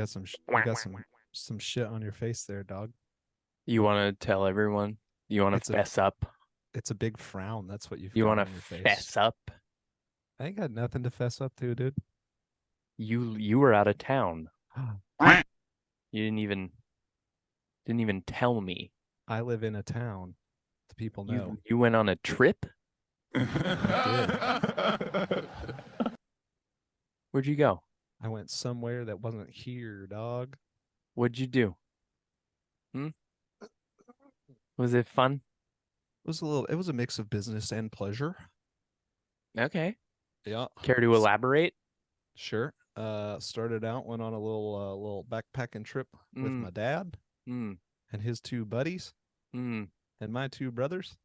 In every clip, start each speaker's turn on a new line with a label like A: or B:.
A: some shit on your face there, dog.
B: You want to tell everyone? You want to fess up?
A: It's a big frown. That's what you've
B: You
A: got
B: want
A: on
B: to
A: your face.
B: fess up?
A: I ain't got nothing to fess up to, dude.
B: You were out of town. You didn't even tell me.
A: I live in a town. The people know.
B: You went on a trip?
A: I did.
B: Where'd you go?
A: I went somewhere that wasn't here, dog.
B: What'd you do? Was it fun?
A: It was a mix of business and pleasure.
B: Okay.
A: Yeah.
B: Care to elaborate?
A: Sure. Started out, went on a little backpacking trip with my dad and his two buddies and my two brothers.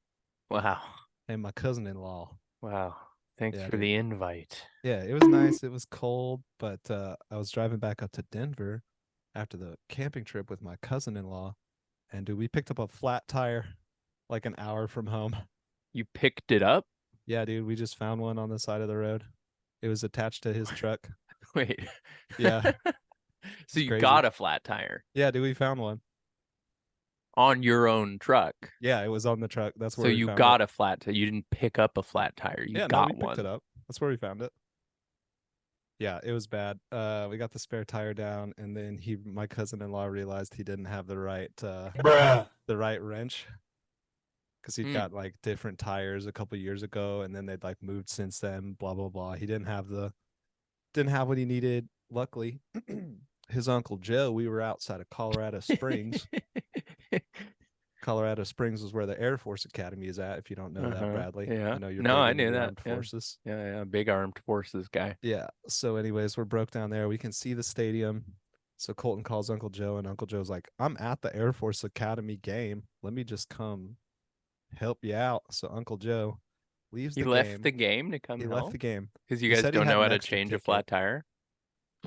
B: Wow.
A: And my cousin-in-law.
B: Wow. Thanks for the invite.
A: Yeah, it was nice. It was cold, but I was driving back up to Denver after the camping trip with my cousin-in-law, and dude, we picked up a flat tire like an hour from home.
B: You picked it up?
A: Yeah, dude, we just found one on the side of the road. It was attached to his truck.
B: Wait.
A: Yeah.
B: So you got a flat tire?
A: Yeah, dude, we found one.
B: On your own truck?
A: Yeah, it was on the truck. That's where
B: we found it. So you got a flat tire. You didn't pick up a flat tire. You got
A: we picked it up. That's where we found it. Yeah, it was bad. We got the spare tire down, and then my cousin-in-law realized he didn't have the right wrench, because he'd got like different tires a couple years ago, and then they'd like moved since then. Blah blah blah. He didn't have what he needed. Luckily, his Uncle Joe. We were outside of Colorado Springs. Colorado Springs is where the Air Force Academy is at. If you don't know that, Bradley.
B: Yeah.
A: I know you're.
B: No, I knew that.
A: Armed forces.
B: Yeah. Big armed forces guy.
A: Yeah. So, anyways, we're broke down there. We can see the stadium. So Colton calls Uncle Joe, and Uncle Joe's like, "I'm at the Air Force Academy game. Let me just come help you out." So Uncle Joe leaves the game. He
B: left the game to come help?
A: He left the game.
B: Because you guys don't know how to change a flat tire?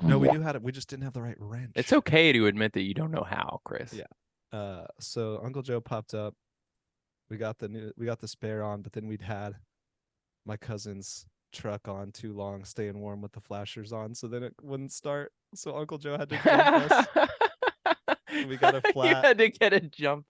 A: No, we knew how to. We just didn't have the right wrench.
B: It's okay to admit that you don't know how, Chris.
A: Yeah. So Uncle Joe popped up. We got the spare on, but then we'd had my cousin's truck on too long, staying warm with the flashers on, so then it wouldn't start. So Uncle Joe had to jump us. We got a flat.
B: You had to get a jump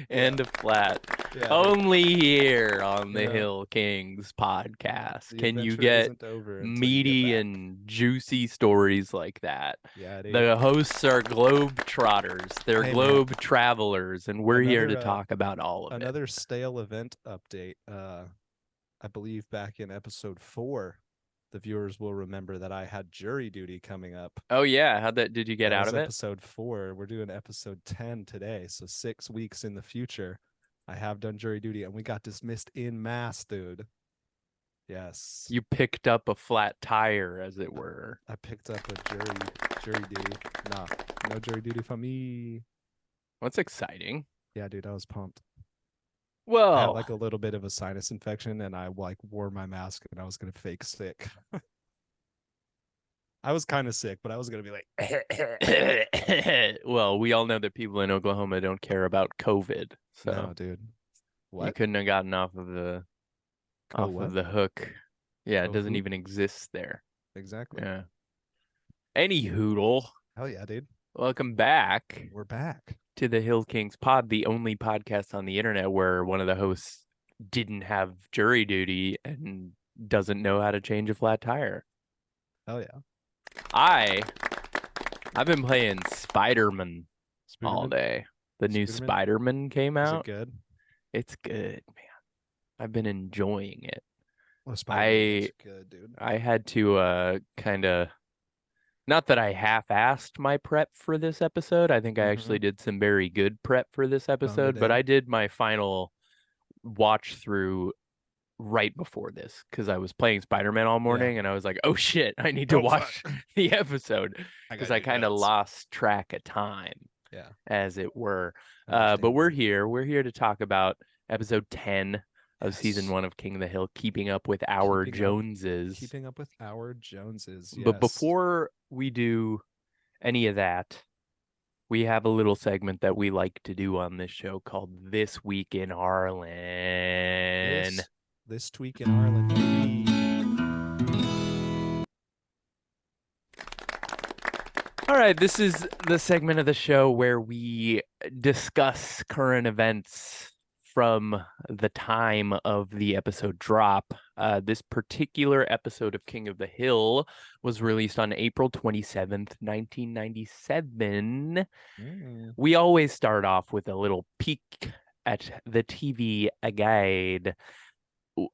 B: and a flat. Yeah. Only here on the Hill Kings podcast can you get meaty and juicy stories like that.
A: Yeah, dude.
B: The hosts are globe trotters. They're globe travelers, and we're here to talk about all of it.
A: Another stale event update. I believe back in episode 4, the viewers will remember that I had jury duty coming up.
B: Oh yeah, did you get out of it?
A: Episode 4. We're doing episode 10 today, so 6 weeks in the future. I have done jury duty, and we got dismissed en masse, dude. Yes.
B: You picked up a flat tire, as it were.
A: I picked up a jury duty. Nah, no jury duty for me.
B: What's exciting?
A: Yeah, dude, I was pumped.
B: Well,
A: I had like a little bit of a sinus infection, and I like wore my mask, and I was gonna fake sick. I was kind of sick, but I was gonna be like,
B: well, we all know that people in Oklahoma don't care about COVID. So,
A: no, dude, what?
B: You couldn't have gotten off of the hook. Yeah, it doesn't even exist there.
A: Exactly.
B: Yeah. Any hoodle.
A: Hell yeah, dude.
B: Welcome back.
A: We're back
B: to the Hill Kings Pod, the only podcast on the internet where one of the hosts didn't have jury duty and doesn't know how to change a flat tire.
A: Oh yeah.
B: I've been playing Spider-Man all day. The new Spider-Man came out.
A: Is it good?
B: It's good, man. I've been enjoying it.
A: Well, Spider-Man good, dude.
B: I had to kind of, not that I half-assed my prep for this episode. I think I actually did some very good prep for this episode, but I did my final watch through right before this because I was playing Spider-Man all morning, and I was like, oh shit, I need to watch the episode because I kind of lost track of time, as it were. But we're here to talk about episode 10 of season 1 of King of the Hill, keeping up with our Joneses.
A: Keeping up with our Joneses. Yes.
B: But before we do any of that, we have a little segment that we like to do on this show called This Week in Harlan.
A: This Week in Harlan, baby.
B: All right, this is the segment of the show where we discuss current events from the time of the episode drop. This particular episode of King of the Hill was released on April 27th, 1997. We always start off with a little peek at the TV guide.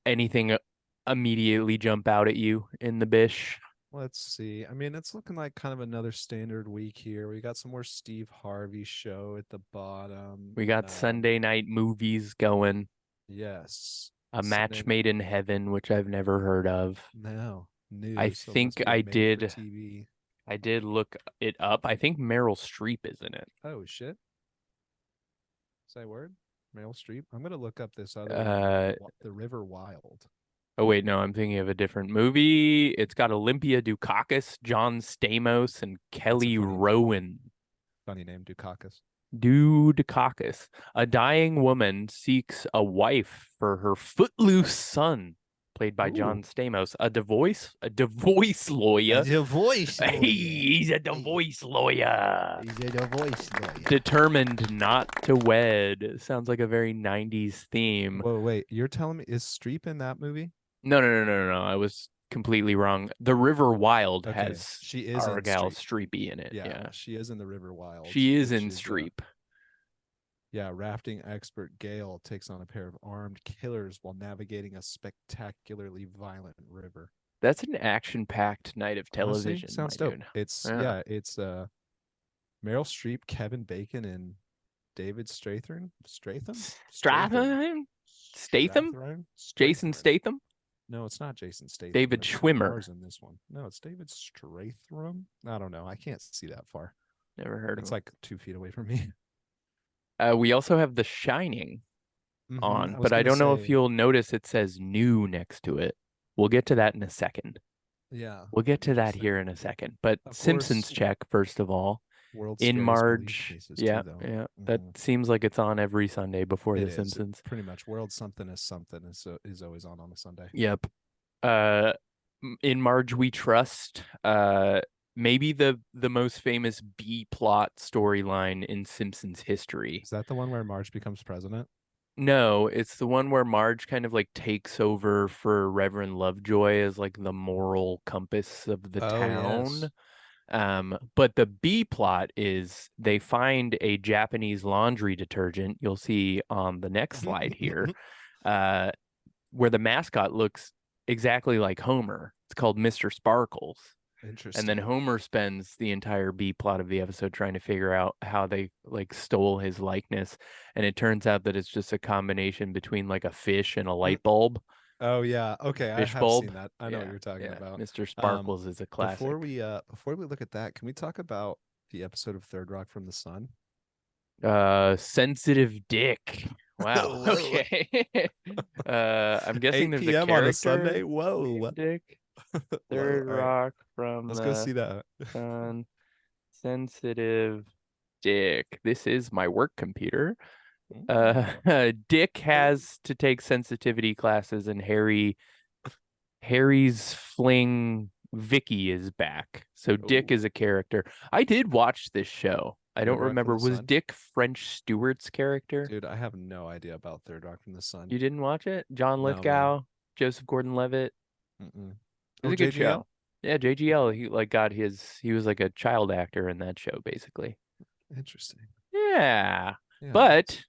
B: Anything immediately jump out at you in the bish?
A: Let's see. I mean, it's looking like kind of another standard week here. We got some more Steve Harvey show at the bottom.
B: We got Sunday night movies going.
A: Yes.
B: A Match Made in Heaven, which I've never heard of.
A: No. New.
B: I
A: so
B: think
A: must be
B: I
A: made for
B: did.
A: TV.
B: I did look it up. I think Meryl Streep is in it.
A: Oh shit. Say word? Meryl Streep. I'm gonna look up this other one, The River Wild.
B: Oh wait, no, I'm thinking of a different movie. It's got Olympia Dukakis, John Stamos, and Kelly Rowan.
A: Funny name, Dukakis.
B: Dukakis. A dying woman seeks a wife for her footloose son, played by John Stamos. A divorce lawyer. He's a divorce lawyer. Determined not to wed. Sounds like a very 90s theme.
A: Whoa, wait. You're telling me, is Streep in that movie?
B: No. I was completely wrong. The River Wild has Argyle Streepy in it. Yeah,
A: she is in The River Wild.
B: She is in Streep.
A: Rafting expert Gail takes on a pair of armed killers while navigating a spectacularly violent river.
B: That's an action-packed night of television.
A: Honestly, sounds dope. It's it's Meryl Streep, Kevin Bacon, and David Strathern.
B: Jason Statham.
A: No, it's not Jason Statham.
B: David Schwimmer
A: in this one. No, it's David Strathern. I don't know. I can't see that far.
B: Never heard of it.
A: It's like 2 feet away from me.
B: We also have The Shining on, but I don't know if you'll notice it says new next to it. We'll get to that in a second.
A: Yeah.
B: We'll get to that here in a second. But Simpsons check, first of all. In Marge. Yeah. That seems like it's on every Sunday before The Simpsons.
A: Pretty much. World Something is Something is always on a Sunday.
B: Yep. In Marge We Trust. Maybe the most famous B plot storyline in Simpsons history.
A: Is that the one where Marge becomes president?
B: No, it's the one where Marge kind of like takes over for Reverend Lovejoy as like the moral compass of the town. Yes. But the B plot is they find a Japanese laundry detergent. You'll see on the next slide here, where the mascot looks exactly like Homer. It's called Mr. Sparkles.
A: Interesting.
B: And then Homer spends the entire B plot of the episode trying to figure out how they like stole his likeness. And it turns out that it's just a combination between like a fish and a light bulb.
A: Oh yeah. Okay. I have seen that. I know what you're talking about.
B: Mr. Sparkles is a classic.
A: Before we look at that, can we talk about the episode of Third Rock from the Sun?
B: Sensitive Dick. Wow. Okay. I'm guessing there's a character
A: on a Sunday. Whoa.
B: Dick. Third Rock from
A: Let's go see that.
B: Sun. Sensitive Dick. This is my work computer. Dick has to take sensitivity classes, and Harry's fling Vicky is back. So Dick is a character. I did watch this show. I don't remember. Was Dick French Stewart's character?
A: Dude, I have no idea about Third Rock from the Sun.
B: You didn't watch it? John Lithgow, Joseph Gordon-Levitt. It was a good show. Yeah, JGL. He was like a child actor in that show, basically.
A: Interesting.
B: Yeah. But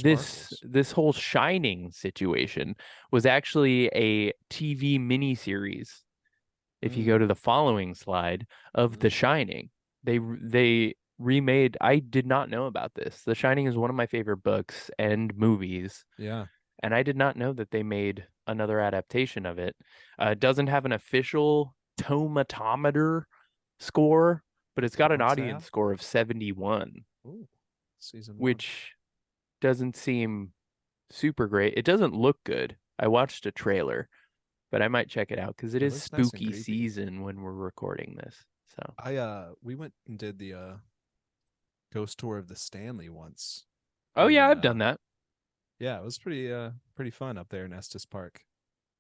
B: this whole Shining situation was actually a TV miniseries. If you go to the following slide of The Shining, they remade. I did not know about this. The Shining is one of my favorite books and movies.
A: Yeah.
B: And I did not know that they made another adaptation of it. It doesn't have an official tomatometer score, but it's got an audience score of 71.
A: Ooh, season 1.
B: Which doesn't seem super great. It doesn't look good. I watched a trailer, but I might check it out because it is spooky season when we're recording this. So
A: we went and did the ghost tour of the Stanley once.
B: Oh yeah, I've done that.
A: Yeah, it was pretty fun up there in Estes Park.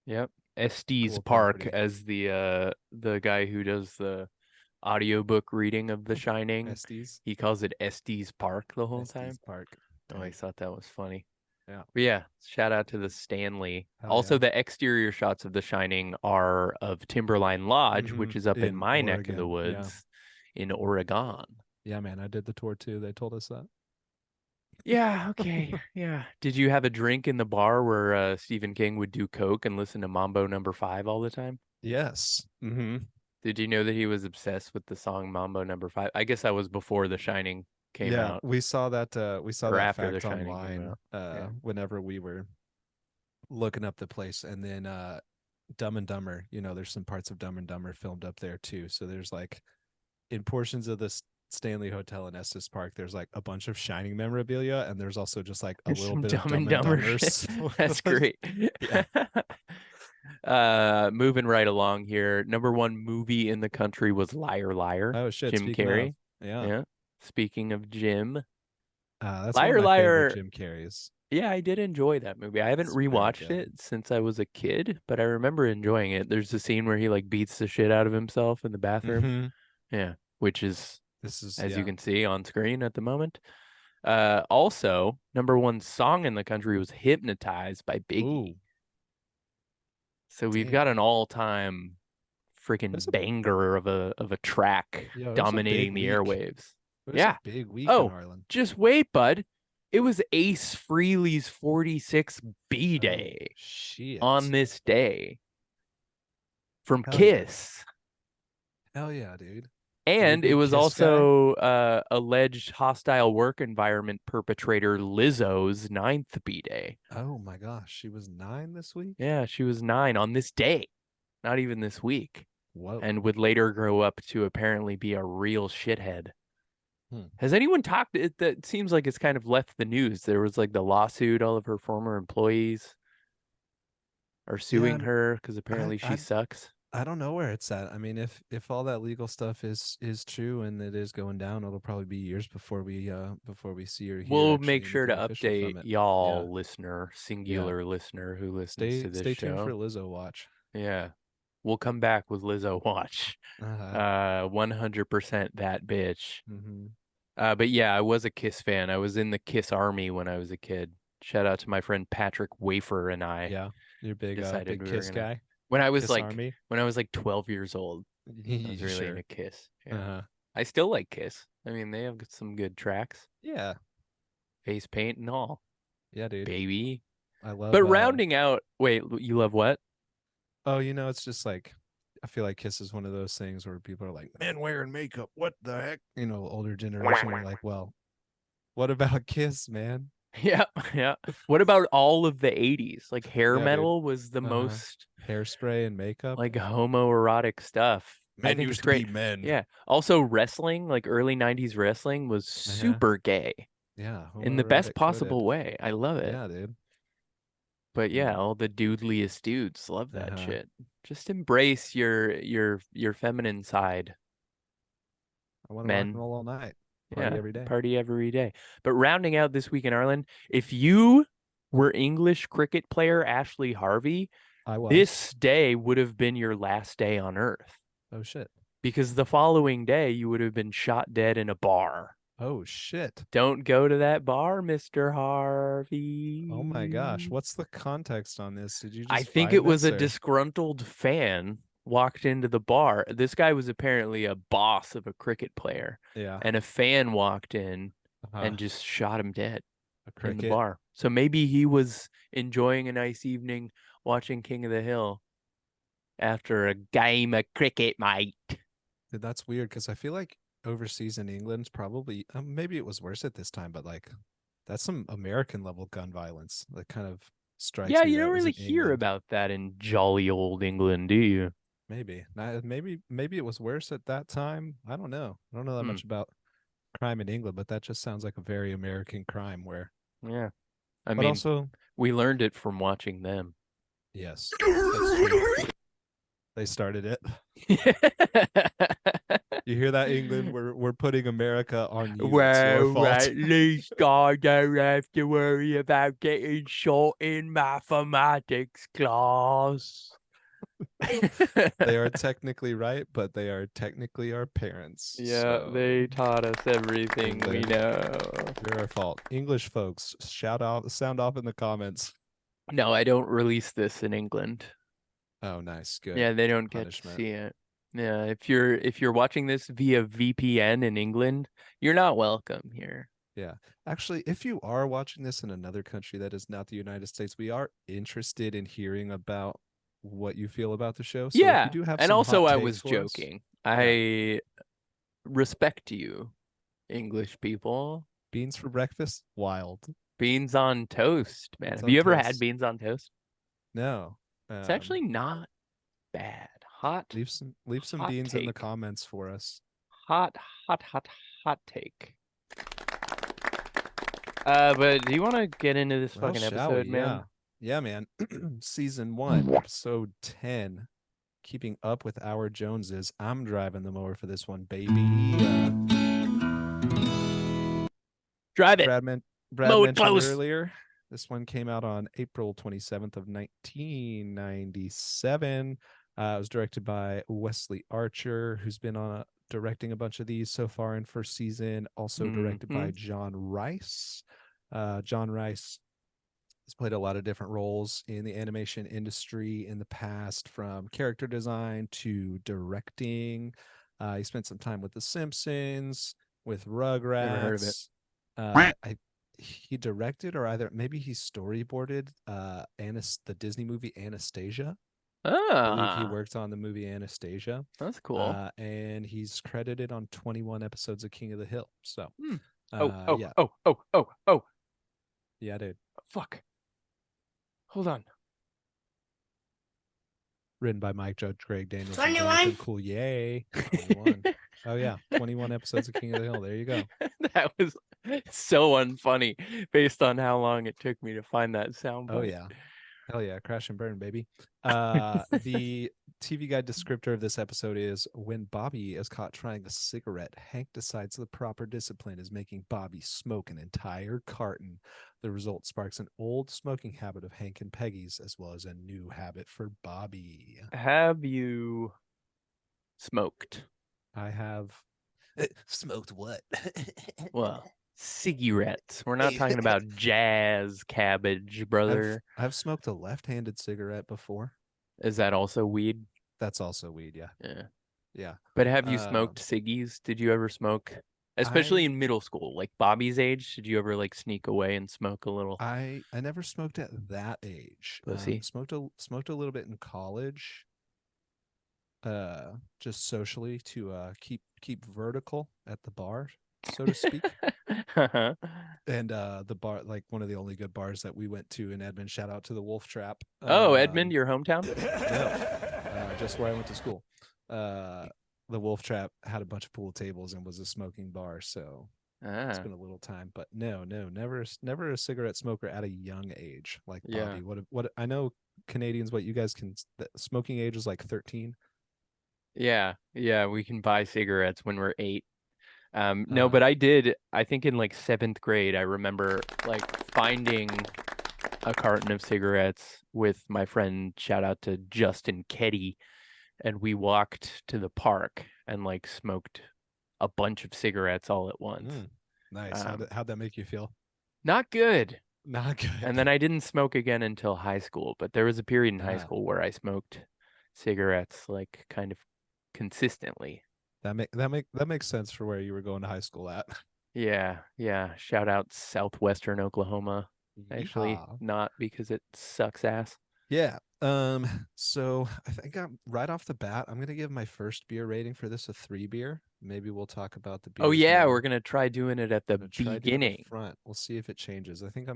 B: Yep. Estes Park, as the guy who does the audiobook reading of The Shining.
A: Estes.
B: He calls it Estes Park the whole
A: Estes
B: time.
A: Park.
B: Oh, I thought that was funny.
A: Yeah.
B: But yeah, shout out to the Stanley.
A: Hell
B: Also,
A: yeah.
B: the exterior shots of The Shining are of Timberline Lodge, which is up in my neck of the woods in Oregon.
A: Yeah, man, I did the tour too. They told us that.
B: Yeah, okay. Yeah. Did you have a drink in the bar where Stephen King would do coke and listen to Mambo Number 5 all the time?
A: Yes. Mm-hmm.
B: Did you know that he was obsessed with the song Mambo Number 5? I guess that was before The Shining came
A: Yeah,
B: out
A: we saw that
B: or after The
A: fact
B: Shining came
A: online
B: out. Yeah.
A: whenever we were looking up the place, and then Dumb and Dumber, there's some parts of Dumb and Dumber filmed up there too. So there's like in portions of the Stanley Hotel in Estes Park, there's like a bunch of Shining memorabilia, and there's also just like a little
B: Some
A: bit of
B: Dumb and Dumber shit. That's great.
A: Yeah.
B: Moving right along here. Number 1 movie in the country was Liar Liar.
A: Oh shit!
B: Jim
A: Speaking
B: Carrey.
A: of, yeah.
B: Yeah. Speaking of Jim,
A: That's one of
B: Liar
A: my favorite
B: Liar.
A: Jim Carreys.
B: Yeah, I did enjoy that movie. I haven't
A: It's very
B: rewatched
A: good.
B: it since I was a kid, but I remember enjoying it. There's a scene where he like beats the shit out of himself in the bathroom.
A: Mhm.
B: Yeah, which is,
A: This is
B: as
A: yeah.
B: you can see on screen at the moment. Also, number 1 song in the country was "Hypnotized" by Biggie.
A: Ooh,
B: So we've
A: damn.
B: got an all-time freaking
A: That's a
B: banger of a track
A: Yo, it was a big
B: dominating the
A: week.
B: airwaves.
A: It was
B: Yeah.
A: a big week in
B: Oh,
A: Harlan.
B: just wait, bud. It was Ace Frehley's 46 B
A: Oh,
B: day
A: shit.
B: on this day from
A: Hell yeah.
B: Kiss.
A: Hell yeah, dude. Are you a
B: And it
A: big
B: was
A: Kiss guy?
B: also alleged hostile work environment perpetrator Lizzo's 9th B day.
A: Oh my gosh, she was 9 this week?
B: Yeah, she was 9 on this day, not even this week.
A: Whoa.
B: And would later grow up to apparently be a real shithead.
A: Hmm.
B: Has anyone talked? That seems like it's kind of left the news. There was like the lawsuit. All of her former employees are suing her because apparently she sucks.
A: I don't know where it's at. I mean, if all that legal stuff is true and it is going down, it'll probably be years before we see or hear.
B: We'll
A: actually
B: make sure to
A: anything official from
B: update
A: it.
B: y'all, listener, singular listener who listens to this
A: Stay
B: show.
A: tuned for Lizzo Watch.
B: Yeah, we'll come back with Lizzo Watch. 100% that bitch.
A: Mm-hmm.
B: But yeah, I was a Kiss fan. I was in the Kiss Army when I was a kid. Shout out to my friend Patrick Wafer and I.
A: Yeah, you're big
B: decided
A: big
B: we were
A: Kiss guy.
B: When I was
A: Kiss
B: like
A: Army?
B: when I was like 12 years old, I was really
A: Sure.
B: into Kiss. Yeah. I still like Kiss. I mean, they have some good tracks.
A: Yeah.
B: Face paint and all.
A: Yeah, dude.
B: Baby.
A: I love.
B: But rounding out, wait, you love what?
A: Oh, it's just like I feel like Kiss is one of those things where people are like, men wearing makeup, what the heck? Older generation are like, well, what about Kiss, man?
B: Yeah, yeah. What about all of the 80s? Like hair
A: Yeah,
B: metal
A: dude.
B: was the most
A: hairspray and makeup,
B: like homoerotic stuff.
A: Men
B: I think
A: used
B: it's great.
A: to be men.
B: Yeah. Also, wrestling, like early 90s wrestling, was super gay.
A: Yeah.
B: In the best possible way. I love it.
A: Yeah, dude.
B: But yeah, all the dudeliest dudes love that shit. Just embrace your feminine side.
A: I want to rock and roll all night. Party every day.
B: Party every day. But rounding out this week in Ireland, if you were English cricket player Ashley Harvey, this day would have been your last day on Earth.
A: Oh shit.
B: Because the following day you would have been shot dead in a bar.
A: Oh shit.
B: Don't go to that bar, Mr. Harvey.
A: Oh my gosh. What's the context on this? Did you just
B: I think it was a disgruntled fan walked into the bar. This guy was apparently a boss of a cricket player.
A: Yeah.
B: And a fan walked in and just shot him dead in the bar. So maybe he was enjoying a nice evening watching King of the Hill after a game of cricket, mate.
A: That's weird because I feel like overseas in England's probably maybe it was worse at this time, but like that's some American level gun violence that kind of strikes me.
B: Yeah, you don't really hear about that in jolly old England, do you?
A: Maybe it was worse at that time. I don't know that much about crime in England, but that just sounds like a very American crime where
B: I mean also we learned it from watching them.
A: Yes, that's true. They started it. You hear that, England? We're putting America on you.
B: Well, at least I don't have to worry about getting shot in mathematics class.
A: They are technically right, but they are technically our parents.
B: Yeah,
A: So
B: they taught us everything we know.
A: they're our fault. English folks, sound off in the comments.
B: No, I don't release this in England.
A: Oh, nice, good.
B: Yeah, they don't get to
A: Punishment.
B: see it. Yeah, if you're watching this via VPN in England, you're not welcome here.
A: Yeah. Actually, if you are watching this in another country that is not the United States, we are interested in hearing about what you feel about the show. So if you
B: Yeah,
A: do have
B: and
A: some
B: also
A: hot
B: I
A: takes
B: was
A: for us,
B: joking. I respect you, English people.
A: beans for breakfast, wild.
B: Beans on toast, man.
A: Beans
B: Have
A: on
B: you ever had
A: toast.
B: beans on toast?
A: No.
B: It's actually not bad. Hot,
A: Leave some
B: hot
A: beans in the
B: take.
A: comments for us.
B: Hot, hot, hot, hot take. But do you want to get into this
A: Well,
B: fucking
A: shall
B: episode,
A: we?
B: man?
A: Yeah, man. Season 1, episode 10. Keeping up with our Joneses. I'm driving the mower for this one, baby.
B: Drive it.
A: Brad
B: Mow it
A: mentioned
B: close.
A: earlier. This one came out on April 27th of 1997. It was directed by Wesley Archer, who's been on directing a bunch of these so far in first season. Also directed by John Rice. John Rice has played a lot of different roles in the animation industry in the past, from character design to directing. He spent some time with The Simpsons, with Rugrats.
B: Never heard of it.
A: He directed, or either maybe he storyboarded the Disney movie Anastasia. I believe he worked on the movie Anastasia.
B: That's cool.
A: And he's credited on 21 episodes of King of the Hill. So,
B: yeah.
A: Yeah, dude.
B: Fuck. Hold on.
A: Written by Mike Judge, Greg Daniels,
C: 21.
A: Cool, yay. 21. Oh yeah, 21 episodes of King of the Hill. There you go.
B: That was so unfunny based on how long it took me to find that sound.
A: Oh yeah. Hell yeah, crash and burn, baby. The TV guide descriptor of this episode is: when Bobby is caught trying a cigarette, Hank decides the proper discipline is making Bobby smoke an entire carton. The result sparks an old smoking habit of Hank and Peggy's, as well as a new habit for Bobby.
B: Have you smoked?
A: I have smoked what?
B: Well, cigarettes. We're not talking about jazz cabbage, brother.
A: I've smoked a left-handed cigarette before.
B: Is that also weed?
A: That's also weed, yeah.
B: Yeah. But have you smoked ciggies? Did you ever smoke? Especially in middle school, like Bobby's age, did you ever like sneak away and smoke a little?
A: I never smoked at that age. Smoked a little bit in college. Just socially to keep vertical at the bar, so to speak. And the bar, like one of the only good bars that we went to in Edmond. Shout out to the Wolf Trap.
B: Edmond, your hometown?
A: No, just where I went to school. The Wolf Trap had a bunch of pool tables and was a smoking bar, so it's been a little time. But no, never a cigarette smoker at a young age like Bobby. What I know, Canadians, what you guys can, the smoking age is like 13.
B: Yeah, we can buy cigarettes when we're 8. No, but I think in like 7th grade, I remember like finding a carton of cigarettes with my friend, shout out to Justin Keddy, and we walked to the park and like smoked a bunch of cigarettes all at once.
A: Nice. How'd that make you feel?
B: Not good.
A: Not good.
B: And then I didn't smoke again until high school, but there was a period in high school where I smoked cigarettes like kind of consistently.
A: That makes sense for where you were going to high school at.
B: Yeah. Shout out Southwestern Oklahoma. Actually, not because it sucks ass.
A: Yeah. So I think right off the bat, I'm gonna give my first beer rating for this a 3 beer. Maybe we'll talk about the beer.
B: Oh yeah, we're gonna try doing it at the beginning.
A: Front. We'll see if it changes. I think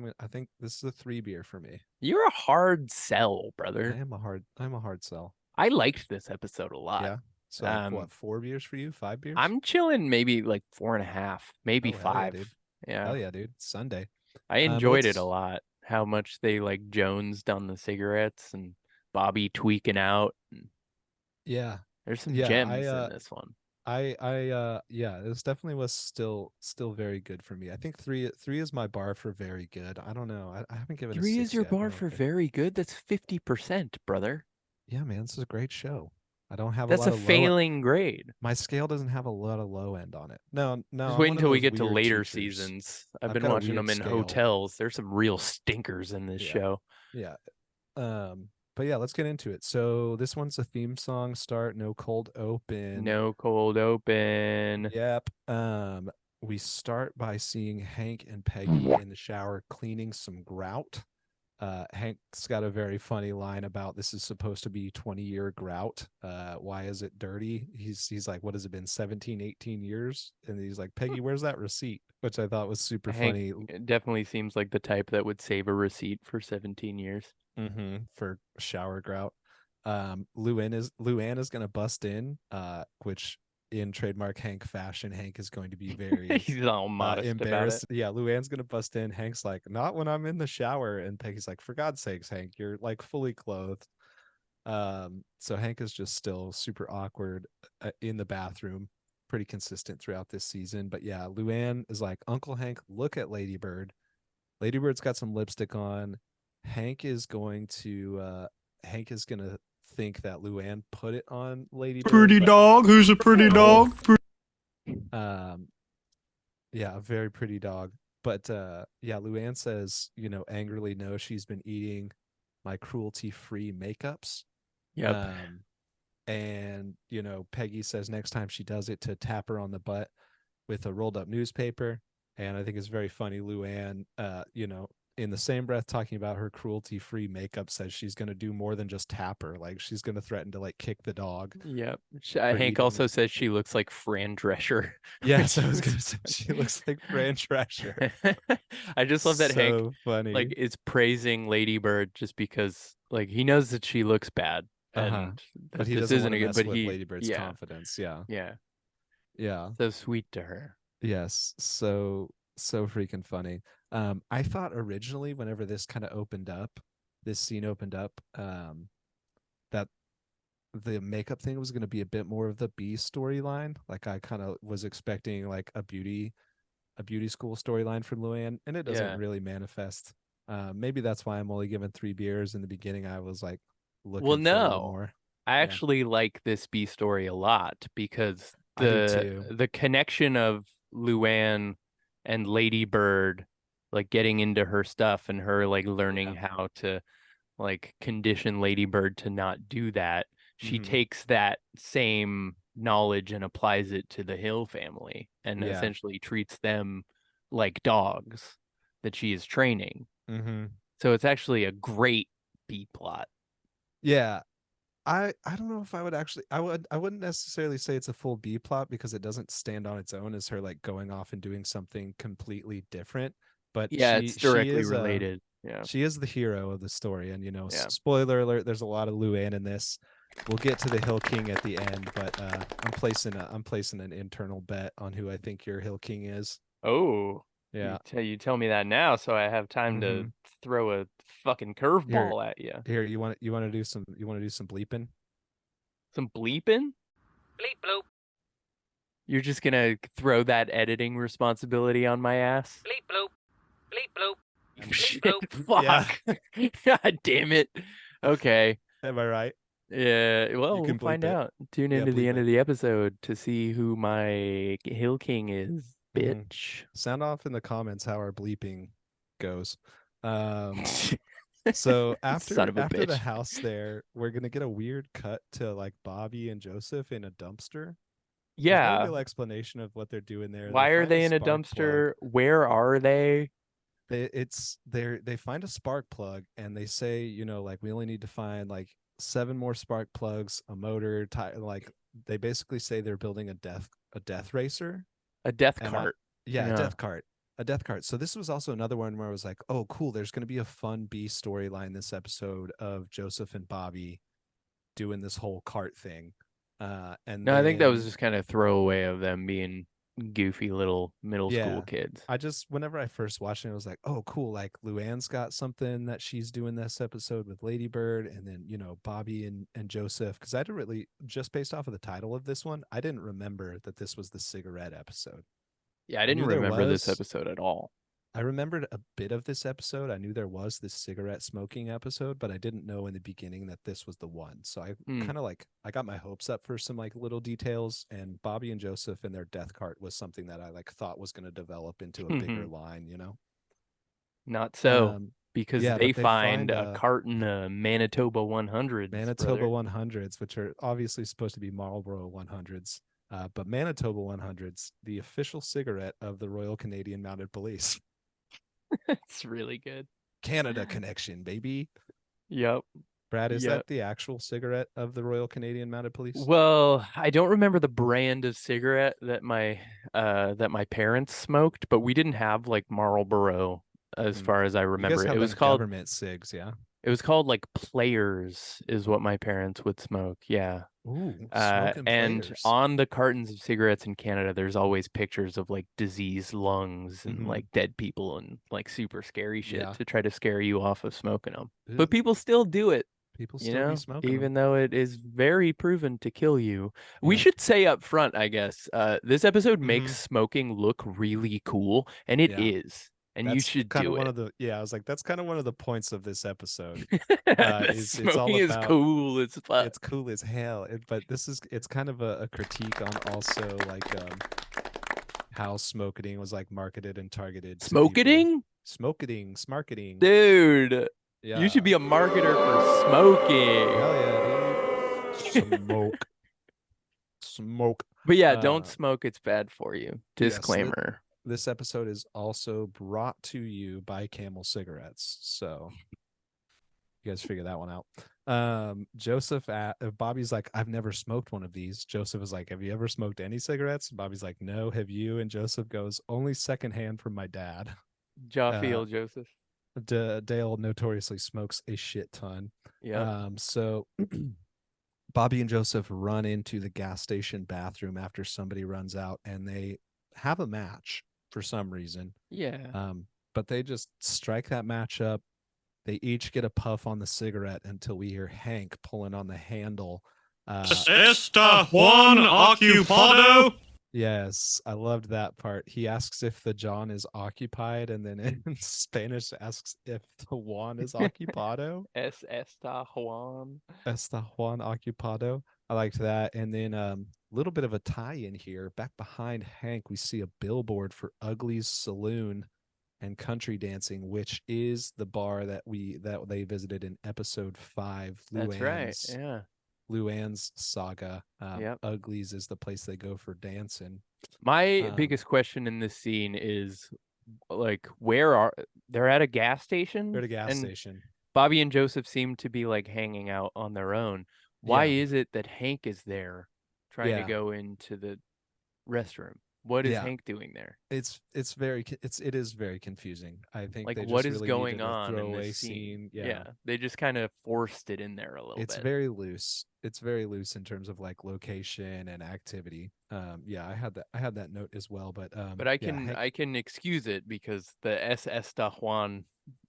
A: this is a 3 beer for me.
B: You're a hard sell, brother.
A: I'm a hard sell.
B: I liked this episode a lot.
A: Yeah. So like, what, 4 beers for you? 5 beers?
B: I'm chilling maybe like 4.5, maybe 5. Yeah.
A: Hell yeah, dude. It's Sunday.
B: I enjoyed it a lot. How much they like jonesed on the cigarettes and Bobby tweaking out.
A: Yeah.
B: There's some gems in this one.
A: This definitely was still very good for me. I think three is my bar for very good. I don't know. I haven't given
B: 3
A: a 6
B: is your
A: yet,
B: bar for very good. That's 50%, brother.
A: Yeah, man, this is a great show. I don't have a
B: That's
A: lot
B: a
A: of low.
B: failing grade.
A: My scale doesn't have a lot of low end on it. No, no,
B: Just
A: I'm
B: wait
A: one of
B: until we
A: those
B: get to
A: weird
B: later
A: teachers.
B: seasons. I've
A: I've
B: been
A: got a
B: watching
A: weird
B: them in
A: scale.
B: hotels. There's some real stinkers in this
A: Yeah.
B: show.
A: Yeah. But yeah, let's get into it. So this one's a theme song start, no cold open.
B: No cold open.
A: Yep. We start by seeing Hank and Peggy in the shower cleaning some grout. Hank's got a very funny line about this is supposed to be 20-year grout. Why is it dirty? He's like, what has it been, 17, 18 years? And he's like, Peggy, where's that receipt? Which I thought was super
B: Hank
A: funny.
B: definitely seems like the type that would save a receipt for 17 years.
A: For shower grout. Luann is gonna bust in, which in trademark Hank fashion, Hank is going to be very
B: He's all modest about it.
A: embarrassed. Yeah, Luann's gonna bust in. Hank's like, not when I'm in the shower, and Peggy's like, for God's sakes, Hank, you're like fully clothed. So Hank is just still super awkward in the bathroom, pretty consistent throughout this season. But yeah, Luann is like, Uncle Hank, look at Ladybird. Ladybird's got some lipstick on. Hank is going to Hank is gonna think that Luann put it on Ladybird.
C: Pretty dog. Who's a pretty dog?
A: Um, yeah, a very pretty dog. But yeah, Luann says, angrily, no, she's been eating my cruelty-free makeups.
B: Yep.
A: And Peggy says next time she does it to tap her on the butt with a rolled up newspaper. And I think it's very funny. Luann, in the same breath talking about her cruelty free makeup, says she's going to do more than just tap her. Like she's going to threaten to like kick the dog.
B: Yep. Hank also says she looks like Fran Drescher.
A: Yes, I was going to say she looks like Fran Drescher.
B: I just love that
A: so
B: Hank
A: funny.
B: like is praising Ladybird just because like he knows that she looks bad and
A: but he
B: this
A: doesn't
B: isn't
A: want
B: a
A: to
B: good.
A: mess
B: But
A: with
B: he,
A: Ladybird's confidence. Yeah.
B: Yeah. So sweet to her.
A: Yes. So freaking funny. I thought originally whenever this kind of opened up, this scene opened up, that the makeup thing was going to be a bit more of the B storyline. Like I kind of was expecting like a beauty school storyline from Luann, and it doesn't really manifest. Maybe that's why I'm only given 3 beers. In the beginning, I was like looking for a little more.
B: I actually like this B story a lot because
A: I do too.
B: the connection of Luann and Ladybird like getting into her stuff and her like learning how to like condition Ladybird to not do that. She takes that same knowledge and applies it to the Hill family and essentially treats them like dogs that she is training. So it's actually a great B plot.
A: Yeah. I don't know if I would actually I wouldn't necessarily say it's a full B plot because it doesn't stand on its own as her like going off and doing something completely different. But
B: yeah, it's directly related.
A: She is the hero of the story, and spoiler alert, there's a lot of Luann in this. We'll get to the Hill King at the end, but I'm placing an internal bet on who I think your Hill King is.
B: Oh,
A: yeah.
B: You tell me that now, so I have time to throw a fucking curveball at you.
A: Here, you want to do some bleeping?
B: Some bleeping?
D: Bleep bloop.
B: You're just gonna throw that editing responsibility on my ass?
D: Bleep bloop. Bleep bloop.
B: Shit, fuck. Yeah. God damn it. Okay.
A: Am I right?
B: Yeah, well, we'll find out. Tune into the end of the episode to see who my Hill King is, bitch.
A: Sound off in the comments how our bleeping goes. So after the house there, we're gonna get a weird cut to like Bobby and Joseph in a dumpster.
B: Yeah.
A: There's no real explanation of what they're doing there.
B: Why are they in a dumpster? Where are they?
A: They find a spark plug and they say, like we only need to find like 7 more spark plugs, a motor, tire. Like they basically say they're building a death racer,
B: a death cart.
A: A death cart. So this was also another one where I was like, oh, cool. There's going to be a fun B storyline this episode of Joseph and Bobby doing this whole cart thing. I
B: think that was just kind of throwaway of them being goofy little middle school kids.
A: Whenever I first watched it, I was like, oh, cool. Like Luann's got something that she's doing this episode with Ladybird, and then, Bobby and Joseph. Because I didn't really, just based off of the title of this one, I didn't remember that this was the cigarette episode.
B: Yeah, I didn't remember this episode at all.
A: I remembered a bit of this episode. I knew there was this cigarette smoking episode, but I didn't know in the beginning that this was the one. So I kind of like, I got my hopes up for some like little details, and Bobby and Joseph and their death cart was something that I like thought was going to develop into a bigger line, you know?
B: Not so, because
A: yeah,
B: they
A: but they
B: find
A: find
B: a carton of Manitoba 100s.
A: Manitoba 100s, which are obviously supposed to be Marlboro 100s. But Manitoba 100s, the official cigarette of the Royal Canadian Mounted Police.
B: It's really good.
A: Canada connection, baby.
B: Yep.
A: Brad, is that the actual cigarette of the Royal Canadian Mounted Police?
B: Well, I don't remember the brand of cigarette that my parents smoked, but we didn't have like Marlboro as far as I remember.
A: You guys have
B: it was
A: them
B: called
A: government cigs, yeah.
B: It was called like Players, is what my parents would smoke. Yeah.
A: Ooh, smoking
B: and
A: Players.
B: on the cartons of cigarettes in Canada, there's always pictures of like diseased lungs and like dead people and like super scary shit to try to scare you off of smoking them. But people still do it.
A: People still be smoking
B: even
A: them.
B: though it is very proven to kill you. We should say up front, I guess, this episode makes smoking look really cool, and it is. And you should
A: kind
B: do
A: of one
B: it.
A: of the I was like, that's kind of one of the points of this episode.
B: It's all about, cool. It's fun.
A: It's cool as hell. But it's kind of a critique on also like how smoking was like marketed and targeted.
B: Smoking,
A: smarketing,
B: dude.
A: Yeah,
B: you should be a marketer for smoking.
A: Hell yeah, dude. Smoke.
B: But yeah, don't smoke. It's bad for you. Disclaimer.
A: This episode is also brought to you by Camel cigarettes. So you guys figure that one out. Joseph, Bobby's like, I've never smoked one of these. Joseph is like, have you ever smoked any cigarettes? Bobby's like, no. Have you? And Joseph goes, only secondhand from my dad.
B: Jaffiel Joseph.
A: Dale notoriously smokes a shit ton.
B: Yeah.
A: So Bobby and Joseph run into the gas station bathroom after somebody runs out, and they have a match for some reason.
B: Yeah.
A: But they just strike that match up. They each get a puff on the cigarette until we hear Hank pulling on the handle.
C: Esta Juan Occupado?
A: Yes, I loved that part. He asks if the John is occupied, and then in Spanish asks if the Juan is occupado.
B: Esta Juan.
A: Esta Juan occupado. I liked that. And then a little bit of a tie-in here. Back behind Hank, we see a billboard for Ugly's Saloon and Country Dancing, which is the bar that they visited in episode 5.
B: That's right. Yeah.
A: Luann's saga.
B: Yep.
A: Ugly's is the place they go for dancing.
B: My biggest question in this scene is like, they're at a gas station?
A: They're at a gas station.
B: Bobby and Joseph seem to be like hanging out on their own. Why is it that Hank is there trying to go into the restroom? What is Hank doing there?
A: It is very confusing. I think
B: like,
A: they
B: what
A: just
B: is
A: really
B: going
A: needed a
B: on in
A: throwaway
B: this scene?
A: Yeah,
B: they just kind of forced it in there a little bit.
A: It's very loose. It's very loose in terms of like location and activity. I had that note as well, but
B: I can excuse it because the Esta Juan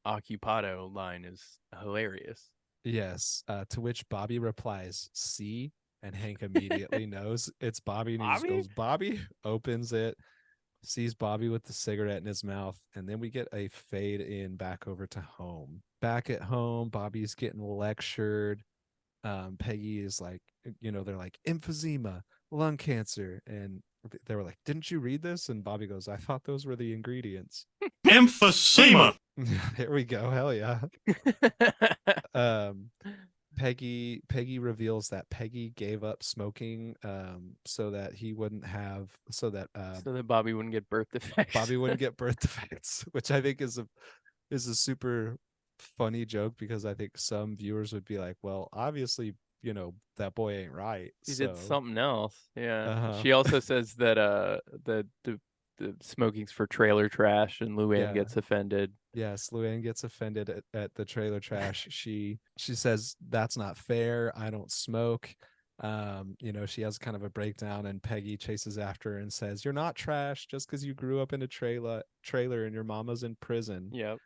B: Occupado line is hilarious.
A: Yes. To which Bobby replies, "See." And Hank immediately knows it's Bobby, and he just goes, "Bobby," opens it, sees Bobby with the cigarette in his mouth, and then we get a fade in back over to home. Back at home, Bobby's getting lectured. Peggy is like, they're like, emphysema, lung cancer, and they were like, "Didn't you read this?" And Bobby goes, "I thought those were the ingredients."
C: Emphysema.
A: There we go. Hell yeah. Peggy reveals that Peggy gave up smoking so that
B: Bobby wouldn't get birth defects.
A: Bobby wouldn't get birth defects, which I think is a super funny joke, because I think some viewers would be like, well, obviously, that boy ain't right.
B: He did something else. Yeah.
A: Uh-huh.
B: She also says that the smoking's for trailer trash, and Luann gets offended.
A: Yes, Luann gets offended at the trailer trash. She says, "That's not fair. I don't smoke." She has kind of a breakdown, and Peggy chases after her and says, "You're not trash just because you grew up in a trailer and your mama's in prison."
B: Yep.